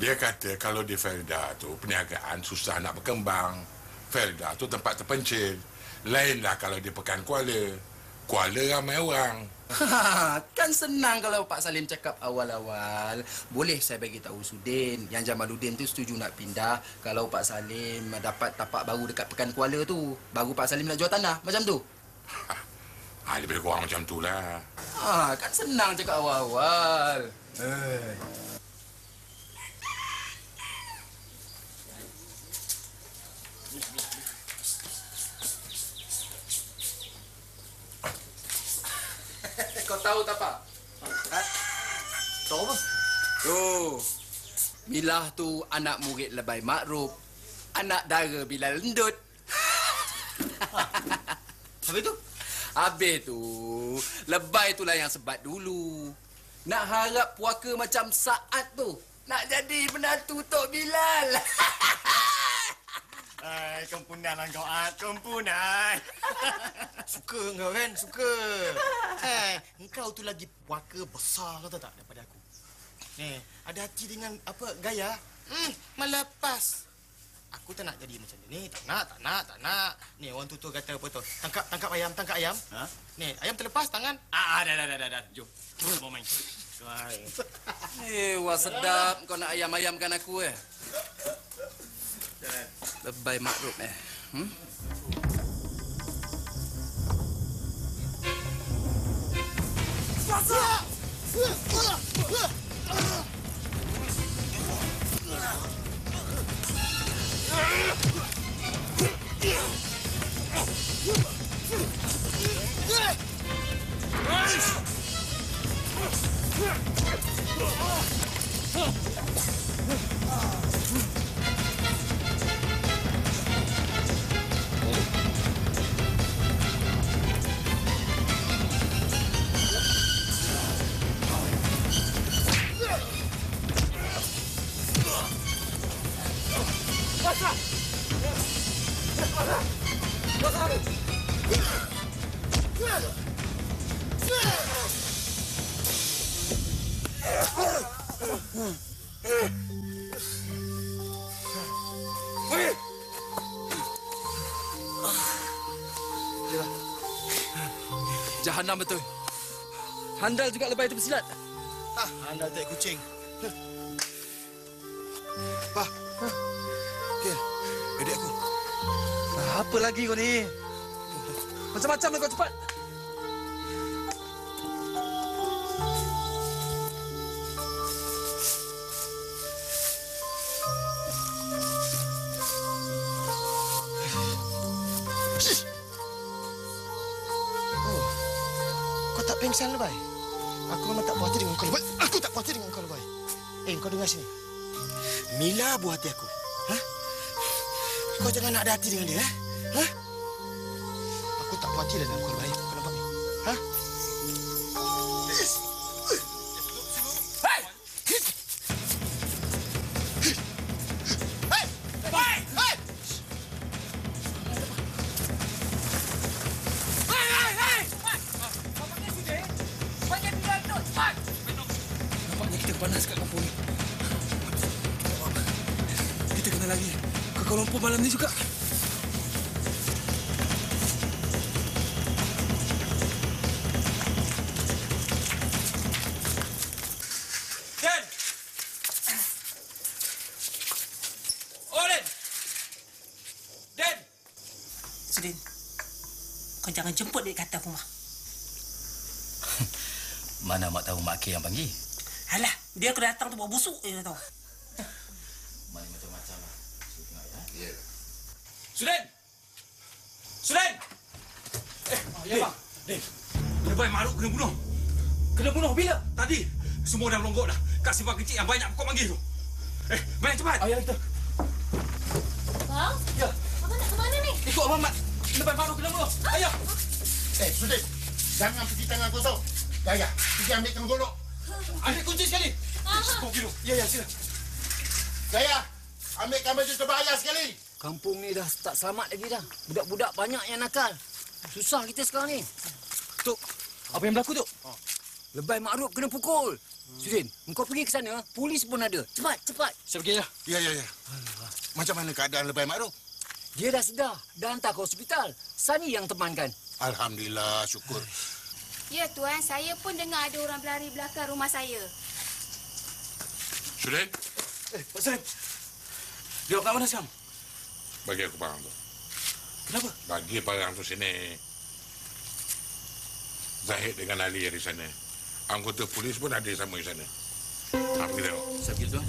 Dia kata kalau di Felda tu perniagaan susah nak berkembang. Felda tu tempat terpencil. Lainlah kalau di Pekan Kuala. Kuala ramai orang. Kan senang kalau Pak Salim cakap awal-awal. Boleh saya bagi tahu Sudin yang Jamaluddin tu setuju nak pindah kalau Pak Salim dapat tapak baru dekat Pekan Kuala tu. Baru Pak Salim nak jual tanah. Macam tu. Lebih kurang macam tu lah. Kan senang cakap awal-awal. Kau tahu tak, Pak? Tahu apa? Tuh, Milah tu anak murid Lebay Makruf. Anak dara Bilal Endut. Habis tu? Habis tu, Lebay itulah yang sebat dulu. Nak harap puaka macam Saad tu. Nak jadi menantu Tok Bilal. Kempunan lah kau, kempunan. Suka kau kan, suka. Engkau tu lagi puaka besar kau tahu tak daripada aku. Ada hati dengan apa gaya. Melepas. Aku tak nak jadi macam ni. Tak nak. Ni orang tutur kata apa tu? Tangkap ayam. Ni ayam terlepas tangan. Dah. Jom. Kita main. Wah sedap kau nak ayam-ayamkan aku Lebay Makruf Jahanam betul. Handal juga Lebay itu bersilat. Handal tak kucing. Pak. Okey. Adik aku. Apa lagi kau ni? Macam-macam lah kau cepat. Pengsan Lebay. Aku memang tak puas hati dengan kau, Lebay. Aku tak puas hati dengan kau, Lebay. Kau dengar sini. Mila buah hati aku. Kau jangan nak ada hati dengan dia, Aku tak puas hati dengan kau, Lebay. Kau nampak ni? Panas kat kampung ni. Kita kena lagi ke Kuala Lumpur malam ni juga. Den! Den! Den! Sudin, kau jangan jemput dia kat atas rumah. Mana mak tahu Mak K yang panggil? Alah, dia kena datang tu bawa busuk je tau. Mana macam-macam lah. Ya. Sudin! Ya, bang. Lebay Maruk kena bunuh. Kena bunuh bila? Tadi. Semua dah melonggok dah. Kat simpang kecil yang banyak kau panggil tu. Main cepat. Ayah kita. Bang? Ya. Abang nak ke mana ni? Ikut Abang Mat. Lebay Maruk kena bunuh. Ayah. Sudin. Jangan pergi tangan kosong. Daya, pergi ambil kena golok. Ambil kunci sekali. Kau kira. Ya, sila. Daya, ambilkan baju terbahaya sekali. Kampung ni dah tak selamat lagi dah. Budak-budak banyak yang nakal. Susah kita sekarang ni. Tok, apa yang berlaku, Tok? Lebay Ma'ruf kena pukul. Sudin, engkau pergi ke sana. Polis pun ada. Cepat, cepat. Saya pergi, ya. Ya. Macam mana keadaan Lebay Ma'ruf? Dia dah sedar. Dah hantar ke hospital. Sani yang temankan. Alhamdulillah, syukur. Ya, Tuan. Saya pun dengar ada orang berlari belakang rumah saya. Sudin? Pak Sam. Dia kat mana sekarang? Bagi aku parang tu. Kenapa? Bagi parang tu sini. Zahid dengan Ali ada di sana. Anggota polis pun ada sama di sana. Pergi tengok. Saya pergi, Tuan.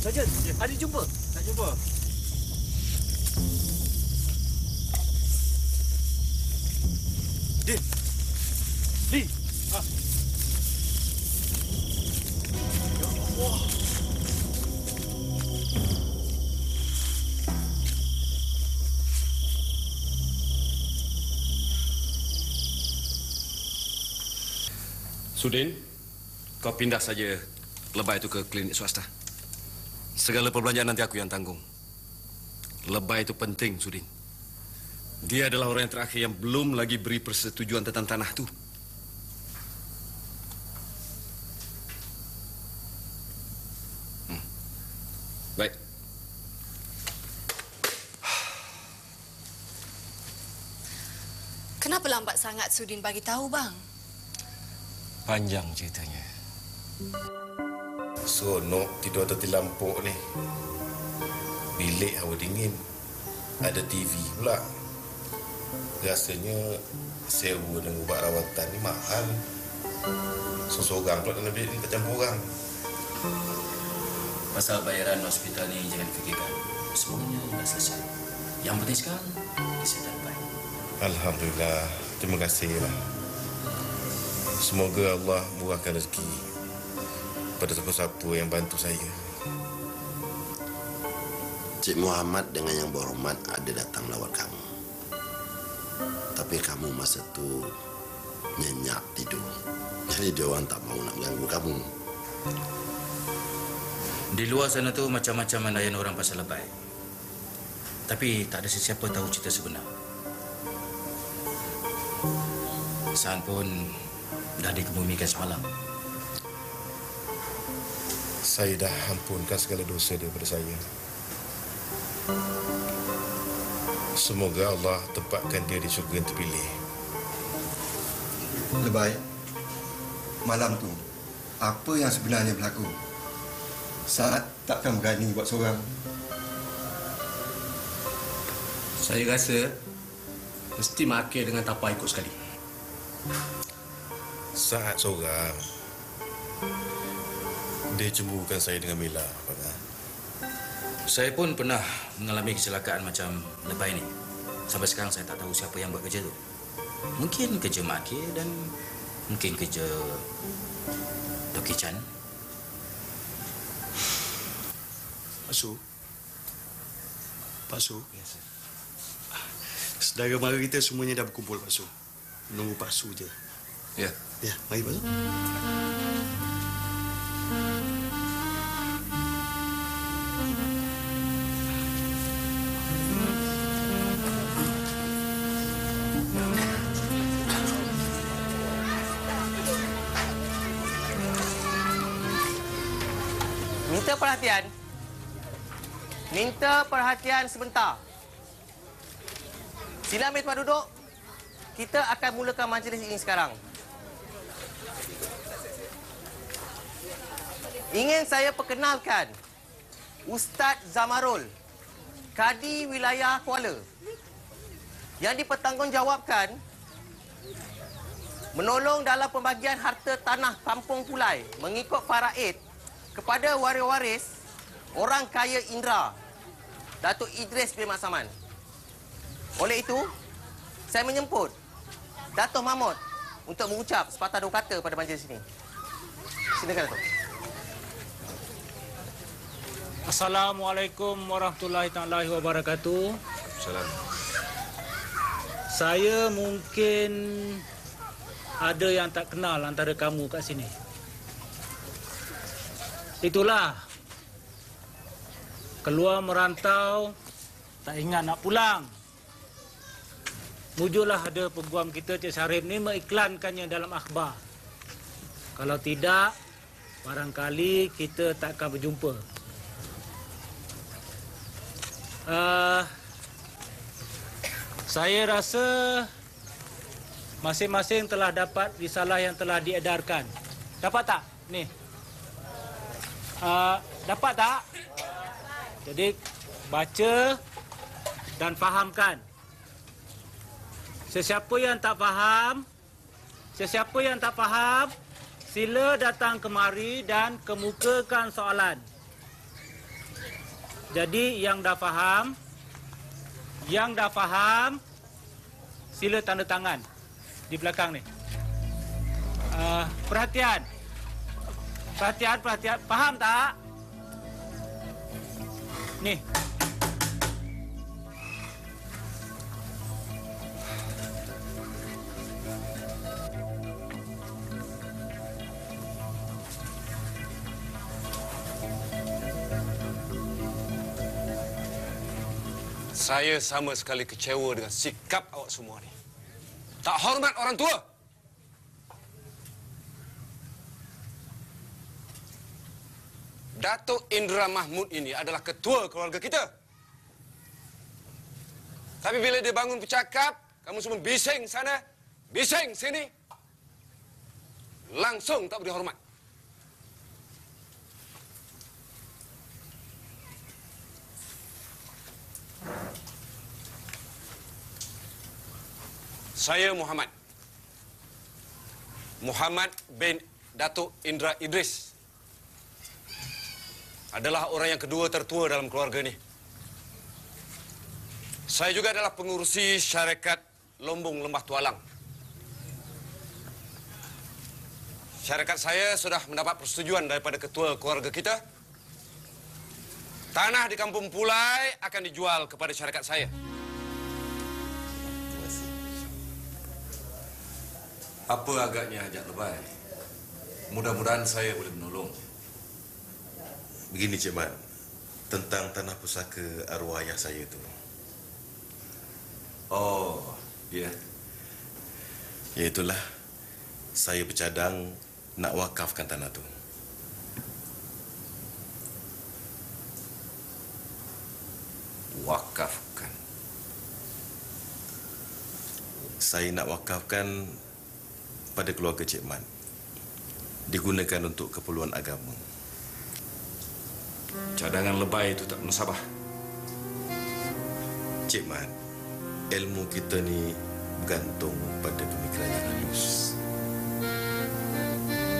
Sarjan, ada jumpa? Nak jumpa. Din. Din. Ha. Ya Allah. Sudin, kau pindah saja Lebay itu ke klinik swasta. Segala perbelanjaan nanti aku yang tanggung. Lebay itu penting, Sudin. Dia adalah orang yang terakhir yang belum lagi beri persetujuan tentang tanah itu. Baik. Kenapa lambat sangat Sudin bagi tahu, bang? Panjang ceritanya. Seronok tidur atas lampuk ni. Bilik hawa dingin. Ada TV pula. Rasanya sewa dan ubat rawatan ni mahal. Seseorang pula dalam bilik ni tak campur orang. Pasal bayaran hospital ni jangan difikirkan. Semuanya dah selesai. Yang penting sekarang, kesihatan baik. Alhamdulillah. Terima kasihlah. Semoga Allah murahkan rezeki pada siapa-siapa yang bantu saya. Cik Muhammad dengan yang berhormat ada datang lawat kamu. Tapi kamu masa tu nyenyak tidur. Jadi dia orang tak mau nak mengganggu kamu. Di luar sana tu macam-macam layan orang pasal Lebay. Tapi tak ada sesiapa tahu cerita sebenar. San pun dah dikebumikan semalam. Saya dah ampunkan segala dosa daripada saya. Semoga Allah tempatkan dia di syurga yang terpilih. Lebay, malam tu, apa yang sebenarnya berlaku? Saat takkan berani buat seorang. Saya rasa mesti Makir dengan Tapa ikut sekali. Saat seorang, dia cemburukan saya dengan Mila. Saya pun pernah mengalami kecelakaan macam Lebay ni. Sampai sekarang saya tak tahu siapa yang buat kerja tu. Mungkin kerja Makir dan mungkin kerja Toki Chan. Pak Su. Saudara mara kita semuanya dah berkumpul, Pak Su. Menunggu Pak Su je. Ya. Ya, mari Pak Su. Minta perhatian. Minta perhatian sebentar. Sila ambil tempat duduk. Kita akan mulakan majlis ini sekarang. Ingin saya perkenalkan Ustaz Zamarul, Kadi Wilayah Kuala, yang dipertanggungjawabkan menolong dalam pembagian harta tanah Kampung Pulai mengikut faraid kepada waris-waris orang kaya Indra, Datuk Idris bin Mat Saman. Oleh itu, saya menyemput Datuk Mahmud untuk mengucap sepatah dua kata pada majlis ini. Silakan, Datuk. Assalamualaikum warahmatullahi taala wabarakatuh. Assalamualaikum. Saya mungkin ada yang tak kenal antara kamu kat sini. Itulah. Keluar merantau, tak ingat nak pulang. Mujurlah ada peguam kita Cik Syarif ni mengiklankannya dalam akhbar. Kalau tidak, barangkali kita tak akan berjumpa. Saya rasa masing-masing telah dapat risalah yang telah diedarkan. Dapat tak? Ni. Dapat tak? Jadi baca dan fahamkan. Sesiapa yang tak faham, sila datang kemari dan kemukakan soalan. Jadi yang dah faham, sila tanda tangan di belakang ni. Perhatian. Faham tak? Ni. Saya sama sekali kecewa dengan sikap awak semua ni. Tak hormat orang tua. Datuk Indra Mahmud ini adalah ketua keluarga kita. Tapi bila dia bangun bercakap, kamu semua bising sana, bising sini. Langsung tak beri hormat. Saya Muhammad bin Datuk Indra Idris, adalah orang yang kedua tertua dalam keluarga ini. Saya juga adalah pengurusi syarikat Lombong Lembah Tualang. Syarikat saya sudah mendapat persetujuan daripada ketua keluarga kita. Tanah di Kampung Pulai akan dijual kepada syarikat saya. Apa agaknya ajak lebay? Mudah-mudahan saya boleh menolong. Begini Cik Mat, tentang tanah pusaka arwah ayah saya itu. Oh, ya. Ya itulah, saya bercadang nak wakafkan tanah tu. Wakafkan? Saya nak wakafkan pada keluarga Cik Mat. Digunakan untuk keperluan agama. Cadangan lebay itu tak menasabah. Cik Mat, ilmu kita ni bergantung pada pemikiran yang halus.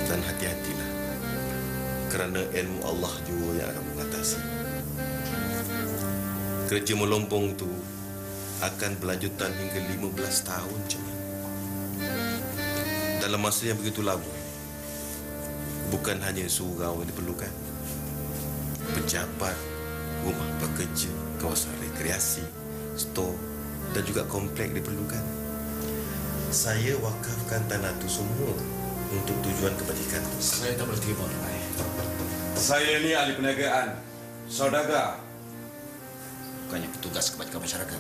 Dan hati-hatilah. Kerana ilmu Allah juga yang akan mengatasi. Kerja melompong tu akan berlanjutan hingga 15 tahun, Cik Mat. Dalam masa yang begitu lama, bukan hanya surau yang diperlukan. Pejabat, rumah pekerja, kawasan rekreasi, stor dan juga komplek diperlukan. Saya wakafkan tanah itu semua untuk tujuan kebajikan. Saya tak boleh terima, Rai. Saya ni ahli perniagaan, saudagar. Bukannya petugas kebajikan masyarakat.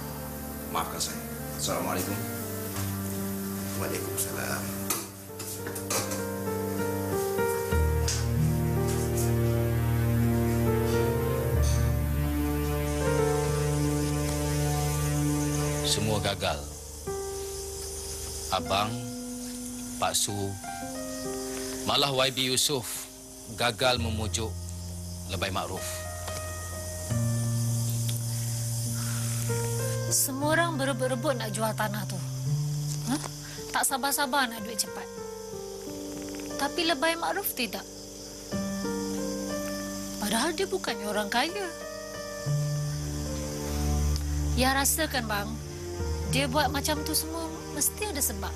Maafkan saya. Assalamualaikum. Waalaikumsalam. Semua gagal. Abang, Pak Su, malah YB Yusof gagal memujuk Lebay Makruf. Semua orang berebut-rebut nak jual tanah tu. Tak sabar-sabar nak duit cepat. Tapi Lebay Makruf tidak. Padahal dia bukannya orang kaya. Ya rasakan bang, dia buat macam tu semua mesti ada sebab.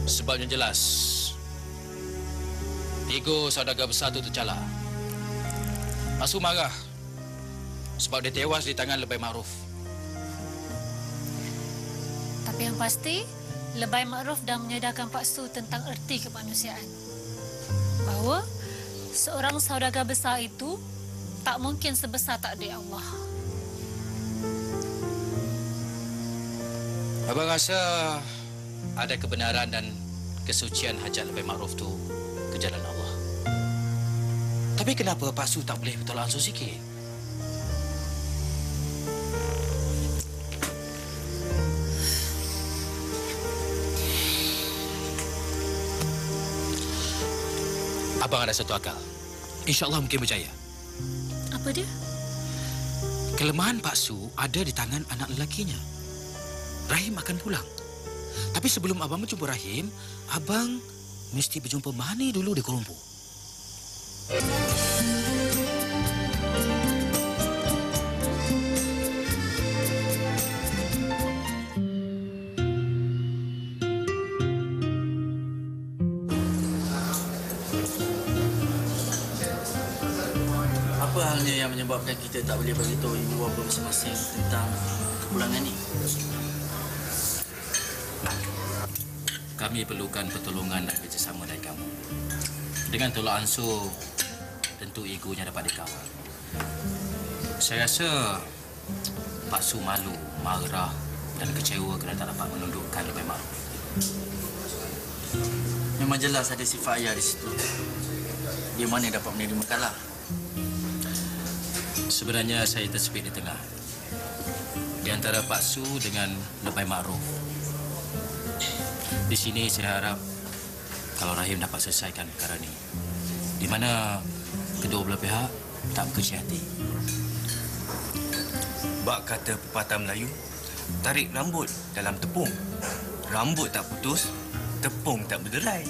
Sebabnya jelas. Ego saudagar besar tu tercela. Pak Su marah sebab dia tewas di tangan Lebay Makruf. Tapi yang pasti, Lebay Makruf dah menyedarkan Pak Su tentang erti kemanusiaan. Bahawa seorang saudagar besar itu tak mungkin sebesar takdir Allah. Abang rasa ada kebenaran dan kesucian hajat Lebay Makruf tu ke jalan Allah. Tapi kenapa Pak Su tak boleh bertolak ansur sikit? Abang ada satu akal. InsyaAllah mungkin berjaya. Apa dia? Kelemahan Pak Su ada di tangan anak lelakinya. Rahim akan pulang. Tapi sebelum abang berjumpa Rahim, abang mesti berjumpa Mahani dulu di Kuala Lumpur. Apa halnya yang menyebabkan kita tak boleh beritahu ibu bapa masing-masing tentang kepulangan ini? Kami perlukan pertolongan dan kerjasama dari kamu. Dengan tolak ansur, tentu egonya dapat dikawal. Saya rasa Pak Su malu, marah dan kecewa kerana tak dapat menundukkan Lebay Makruf. Memang jelas ada sifat ayah di situ. Dia mana dapat menerima kalah? Sebenarnya saya tersepit di tengah. Di antara Pak Su dengan Lebay Makruf. Di sini saya harap kalau Rahim dapat selesaikan perkara ini, di mana kedua belah pihak tak berkecil hati. Bak kata pepatah Melayu, tarik rambut dalam tepung. Rambut tak putus, tepung tak berderai.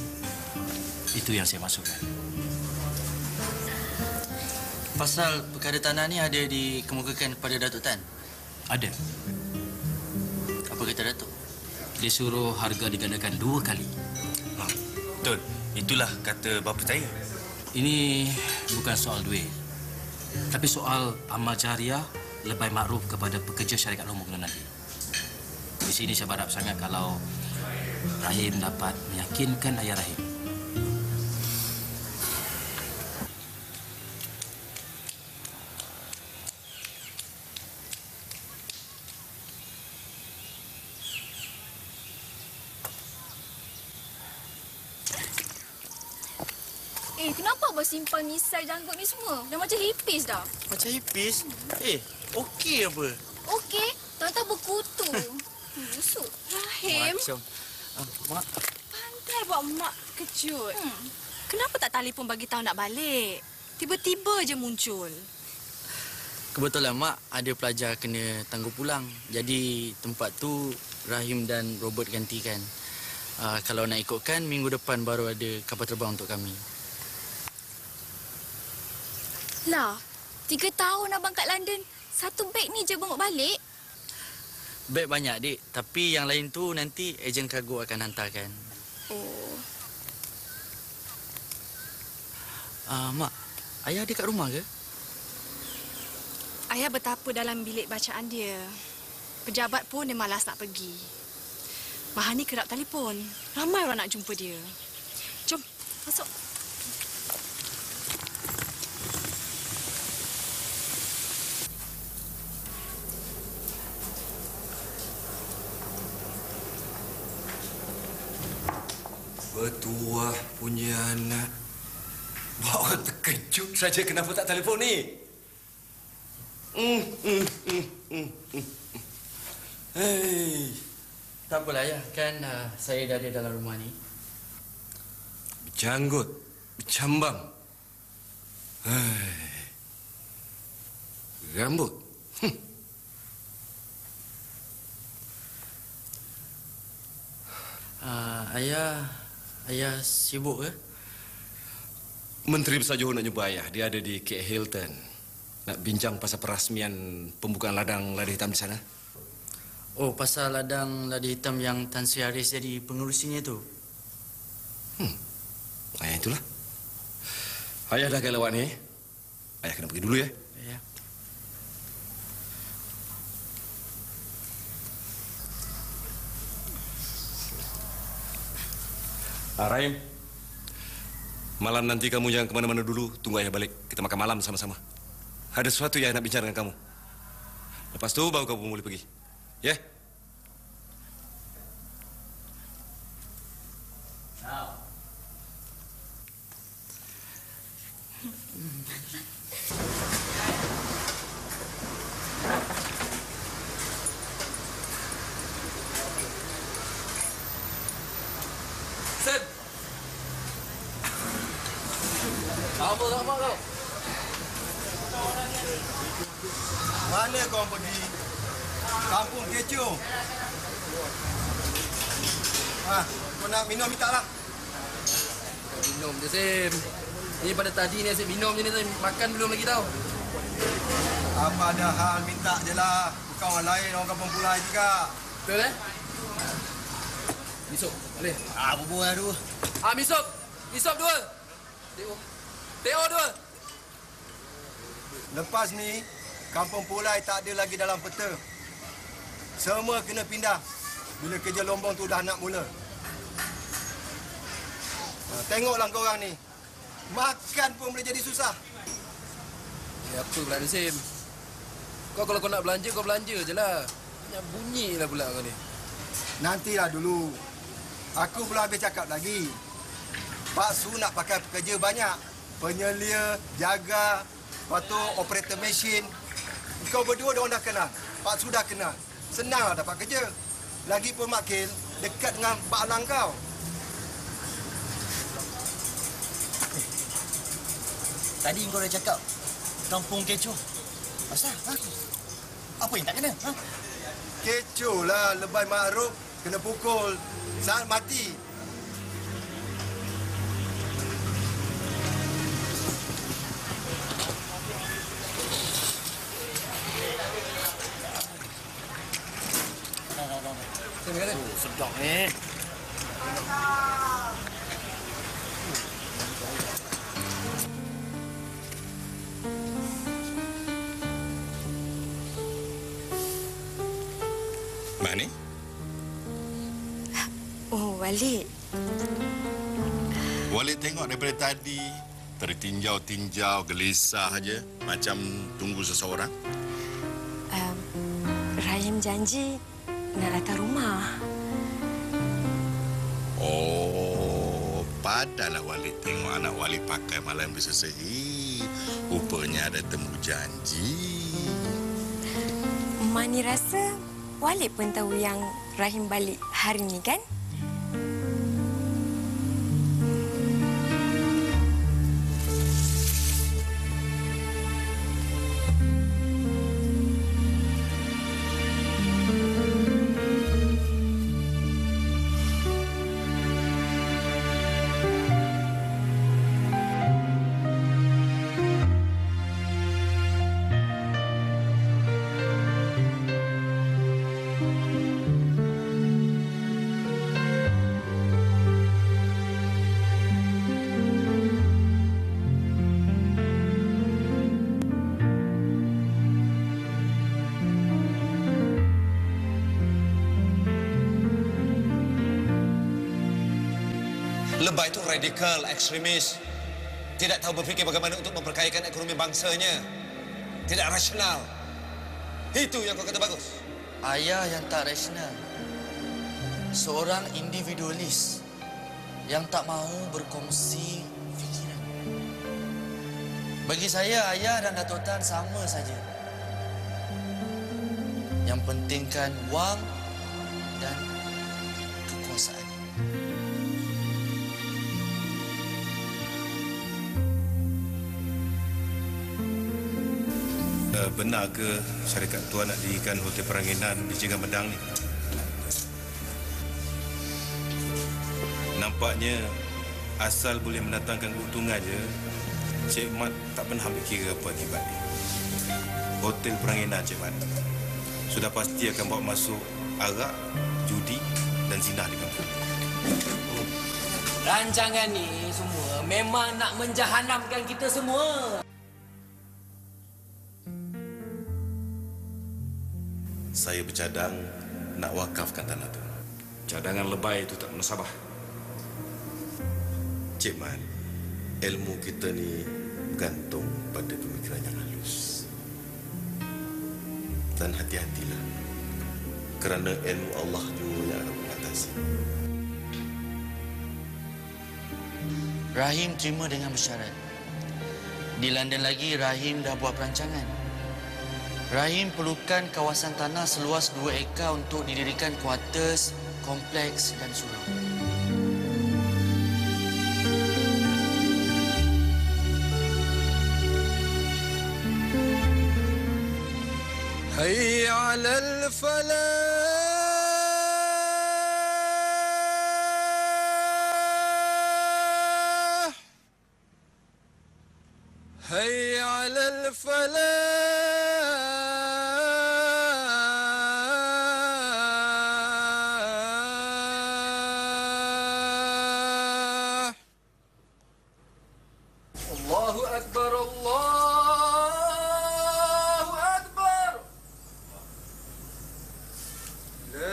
Itu yang saya maksudkan. Pasal perkara tanah ni ada dikemukakan kepada Datuk Tan? Ada. Apa kata Datuk? Dia suruh harga digandakan 2 kali. Betul. Itulah kata bapa saya. Ini bukan soal duit. Tapi soal amal jariah Lebay Makruf kepada pekerja syarikat rombongan nanti. Di sini saya berharap sangat kalau Rahim dapat meyakinkan ayah Rahim. Kenapa abang simpan misai janggut ni semua? Dah macam hipis dah. Macam hipis? Okey apa? Okey, tak berkutu. Busuk. Rahim, Mak. pandai buat mak kejut. Kenapa tak telefon bagi tahu nak balik? Tiba-tiba je muncul. Kebetulan Mak ada pelajar kena tangguh pulang. Jadi tempat tu Rahim dan Robert gantikan. Kalau nak ikutkan, minggu depan baru ada kapal terbang untuk kami. Lah, 3 tahun abang kat London. Satu beg ni je bengok balik. Beg banyak, Dik. Tapi yang lain tu nanti ejen kargo akan hantarkan. Oh. Mak, ayah ada kat rumah ke? Ayah betapa dalam bilik bacaan dia. Pejabat pun dia malas nak pergi. Mahani kerap telefon. Ramai orang nak jumpa dia. Jom, masuk. Bertuah punya anak. Bawa terkejut saja kenapa tak telefon ni. Hei. Tak apalah, Ayah. Kan saya dah ada dalam rumah ni. Janggut. Cambang. Rambut. Ayah sibuk ke? Menteri Besar Johor nak jumpa ayah. Dia ada di KL Hilton. Nak bincang pasal perasmian pembukaan ladang lada hitam di sana. Oh, pasal ladang lada hitam yang Tan Sri Haris jadi pengurusinya tu. Itulah. Ayah dah kelewat ni. Ayah kena pergi dulu ya. Ya. Rahim, malam nanti kamu jangan kemana-mana dulu. Tunggu ayah balik. Kita makan malam sama-sama. Ada sesuatu yang nak bincang dengan kamu. Lepas tu baru kamu boleh pergi. Ya? Sen! Apa kau? Mana kau pergi? Kampung kecoh. Kau nak minum minta lah. Minum je, Sim. Ni pada tadi ni asyik minum je ni, Sim. Makan belum lagi tau. Apa ada hal minta je lah. Bukan orang lain, orang kampung Pulai juga. Betul Misop, boleh? Berbual lah dua. Misop! Misop dua! Teo dua! Lepas ni, kampung Pulai tak ada lagi dalam peta. Semua kena pindah bila kerja lombong tu dah nak mula. Tengoklah korang ni. Makan pun boleh jadi susah. Ya, apa pula ni, Sim? Kalau kau nak belanja, kau belanja je lah. Banyak bunyi lah pula kau ni. Nantilah dulu. Aku belum habis cakap lagi. Pak Su nak pakai pekerja banyak. Penyelia, jaga, lepas tu operator mesin. Kau berdua diorang dah kenal. Pak Su dah kenal. Senanglah dapat kerja. Lagipun Mak Kil dekat dengan Pak Alang kau. Tadi kau dah cakap kampung kecoh. Asal? Apa yang tak kena? Kecoh lah. Lebay Ma'ruf kena pukul saat mati. Sedap ni. Mana? Oh, Walid. Walid tengok daripada tadi tertinjau-tinjau, gelisah aja macam tunggu seseorang. Rahim janji nak datang rumah. Oh, padalah Walid tengok anak Walid pakai malam berseri. Rupanya ada temu janji. Mani rasa Walid pun tahu yang Rahim balik hari ni kan? Lebay itu radikal, ekstremis. Tidak tahu berfikir bagaimana untuk memperkayakan ekonomi bangsanya. Tidak rasional. Itu yang kau kata bagus. Ayah yang tak rasional. Seorang individualis yang tak mahu berkongsi fikiran. Bagi saya, ayah dan Datuk Tan sama saja. Yang penting kan wang dan kekuasaan. Benar ke syarikat tuan nak dirikan hotel peranginan di Jengah Medang ni? Nampaknya asal boleh mendatangkan keuntungan je, Cik Mat tak pernah ambil kira apa akibat ni. Hotel peranginan Cik Mat sudah pasti akan bawa masuk arak, judi dan zina di kampung. Rancangan ni semua memang nak menjahanamkan kita semua. Saya bercadang nak wakafkan tanah tu. Cadangan lebay itu tak menasabah. Cik Man, ilmu kita ni bergantung pada pemikiran yang halus. Dan hati-hatilah. Kerana ilmu Allah juga yang akan mengatasi. Rahim terima dengan bersyarat. Di London lagi, Rahim dah buat perancangan. Rahim perlukan kawasan tanah seluas 2 ekar untuk didirikan kuarters, kompleks dan surau. Hayya 'alal falah. Hayya 'alal falah. Allahu Akbar, Allahu Akbar. La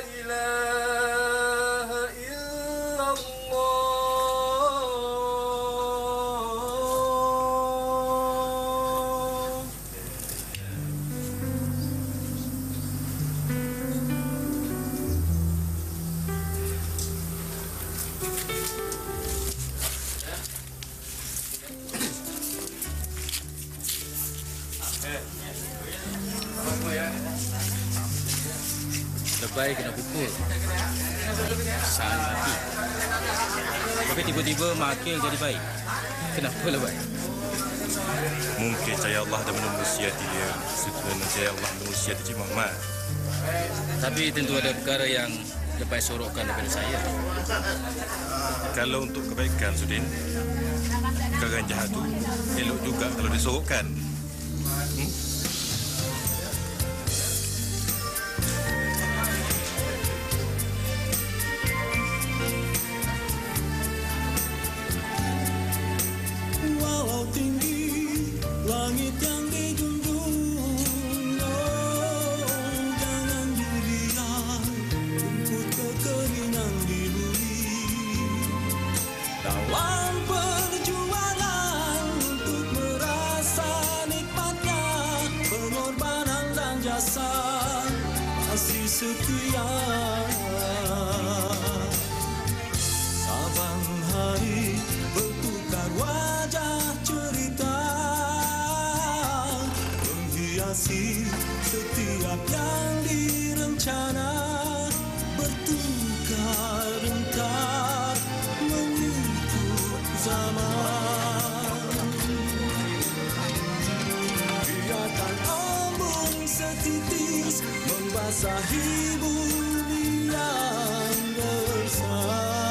ilaha illallah. Lebay kena pukul. Saat mati. Tapi tiba-tiba makin jadi baik. Kenapa lebay? Mungkin saya Allah dah menusiati dia sebenarnya saya Allah menusiati Cik Muhammad. Tapi tentu ada perkara yang lebay sorokkan daripada saya. Kalau untuk kebaikan, Sudin, perkara yang jahat tu elok juga kalau disorokkan. Walau tinggi langit yang dijunjung, jangan dilihat rumput kekeringan dibuli. Dalam perjuangan untuk merasa nikmatnya pengorbanan dan jasa masih setia. Saban hari bertukar wajah cerita menghiasi setiap yang direncana, bertukar rentak mengikut zaman. Biarkan embun setitis membasahi bumi yang gersang.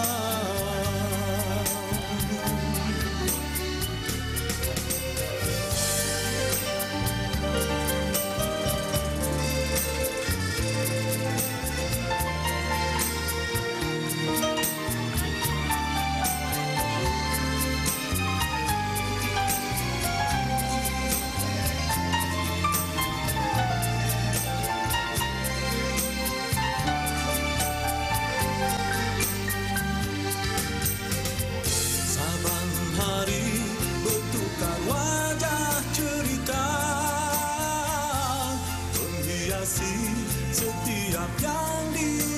Saban hari bertukar wajah cerita menghiasi setiap yang di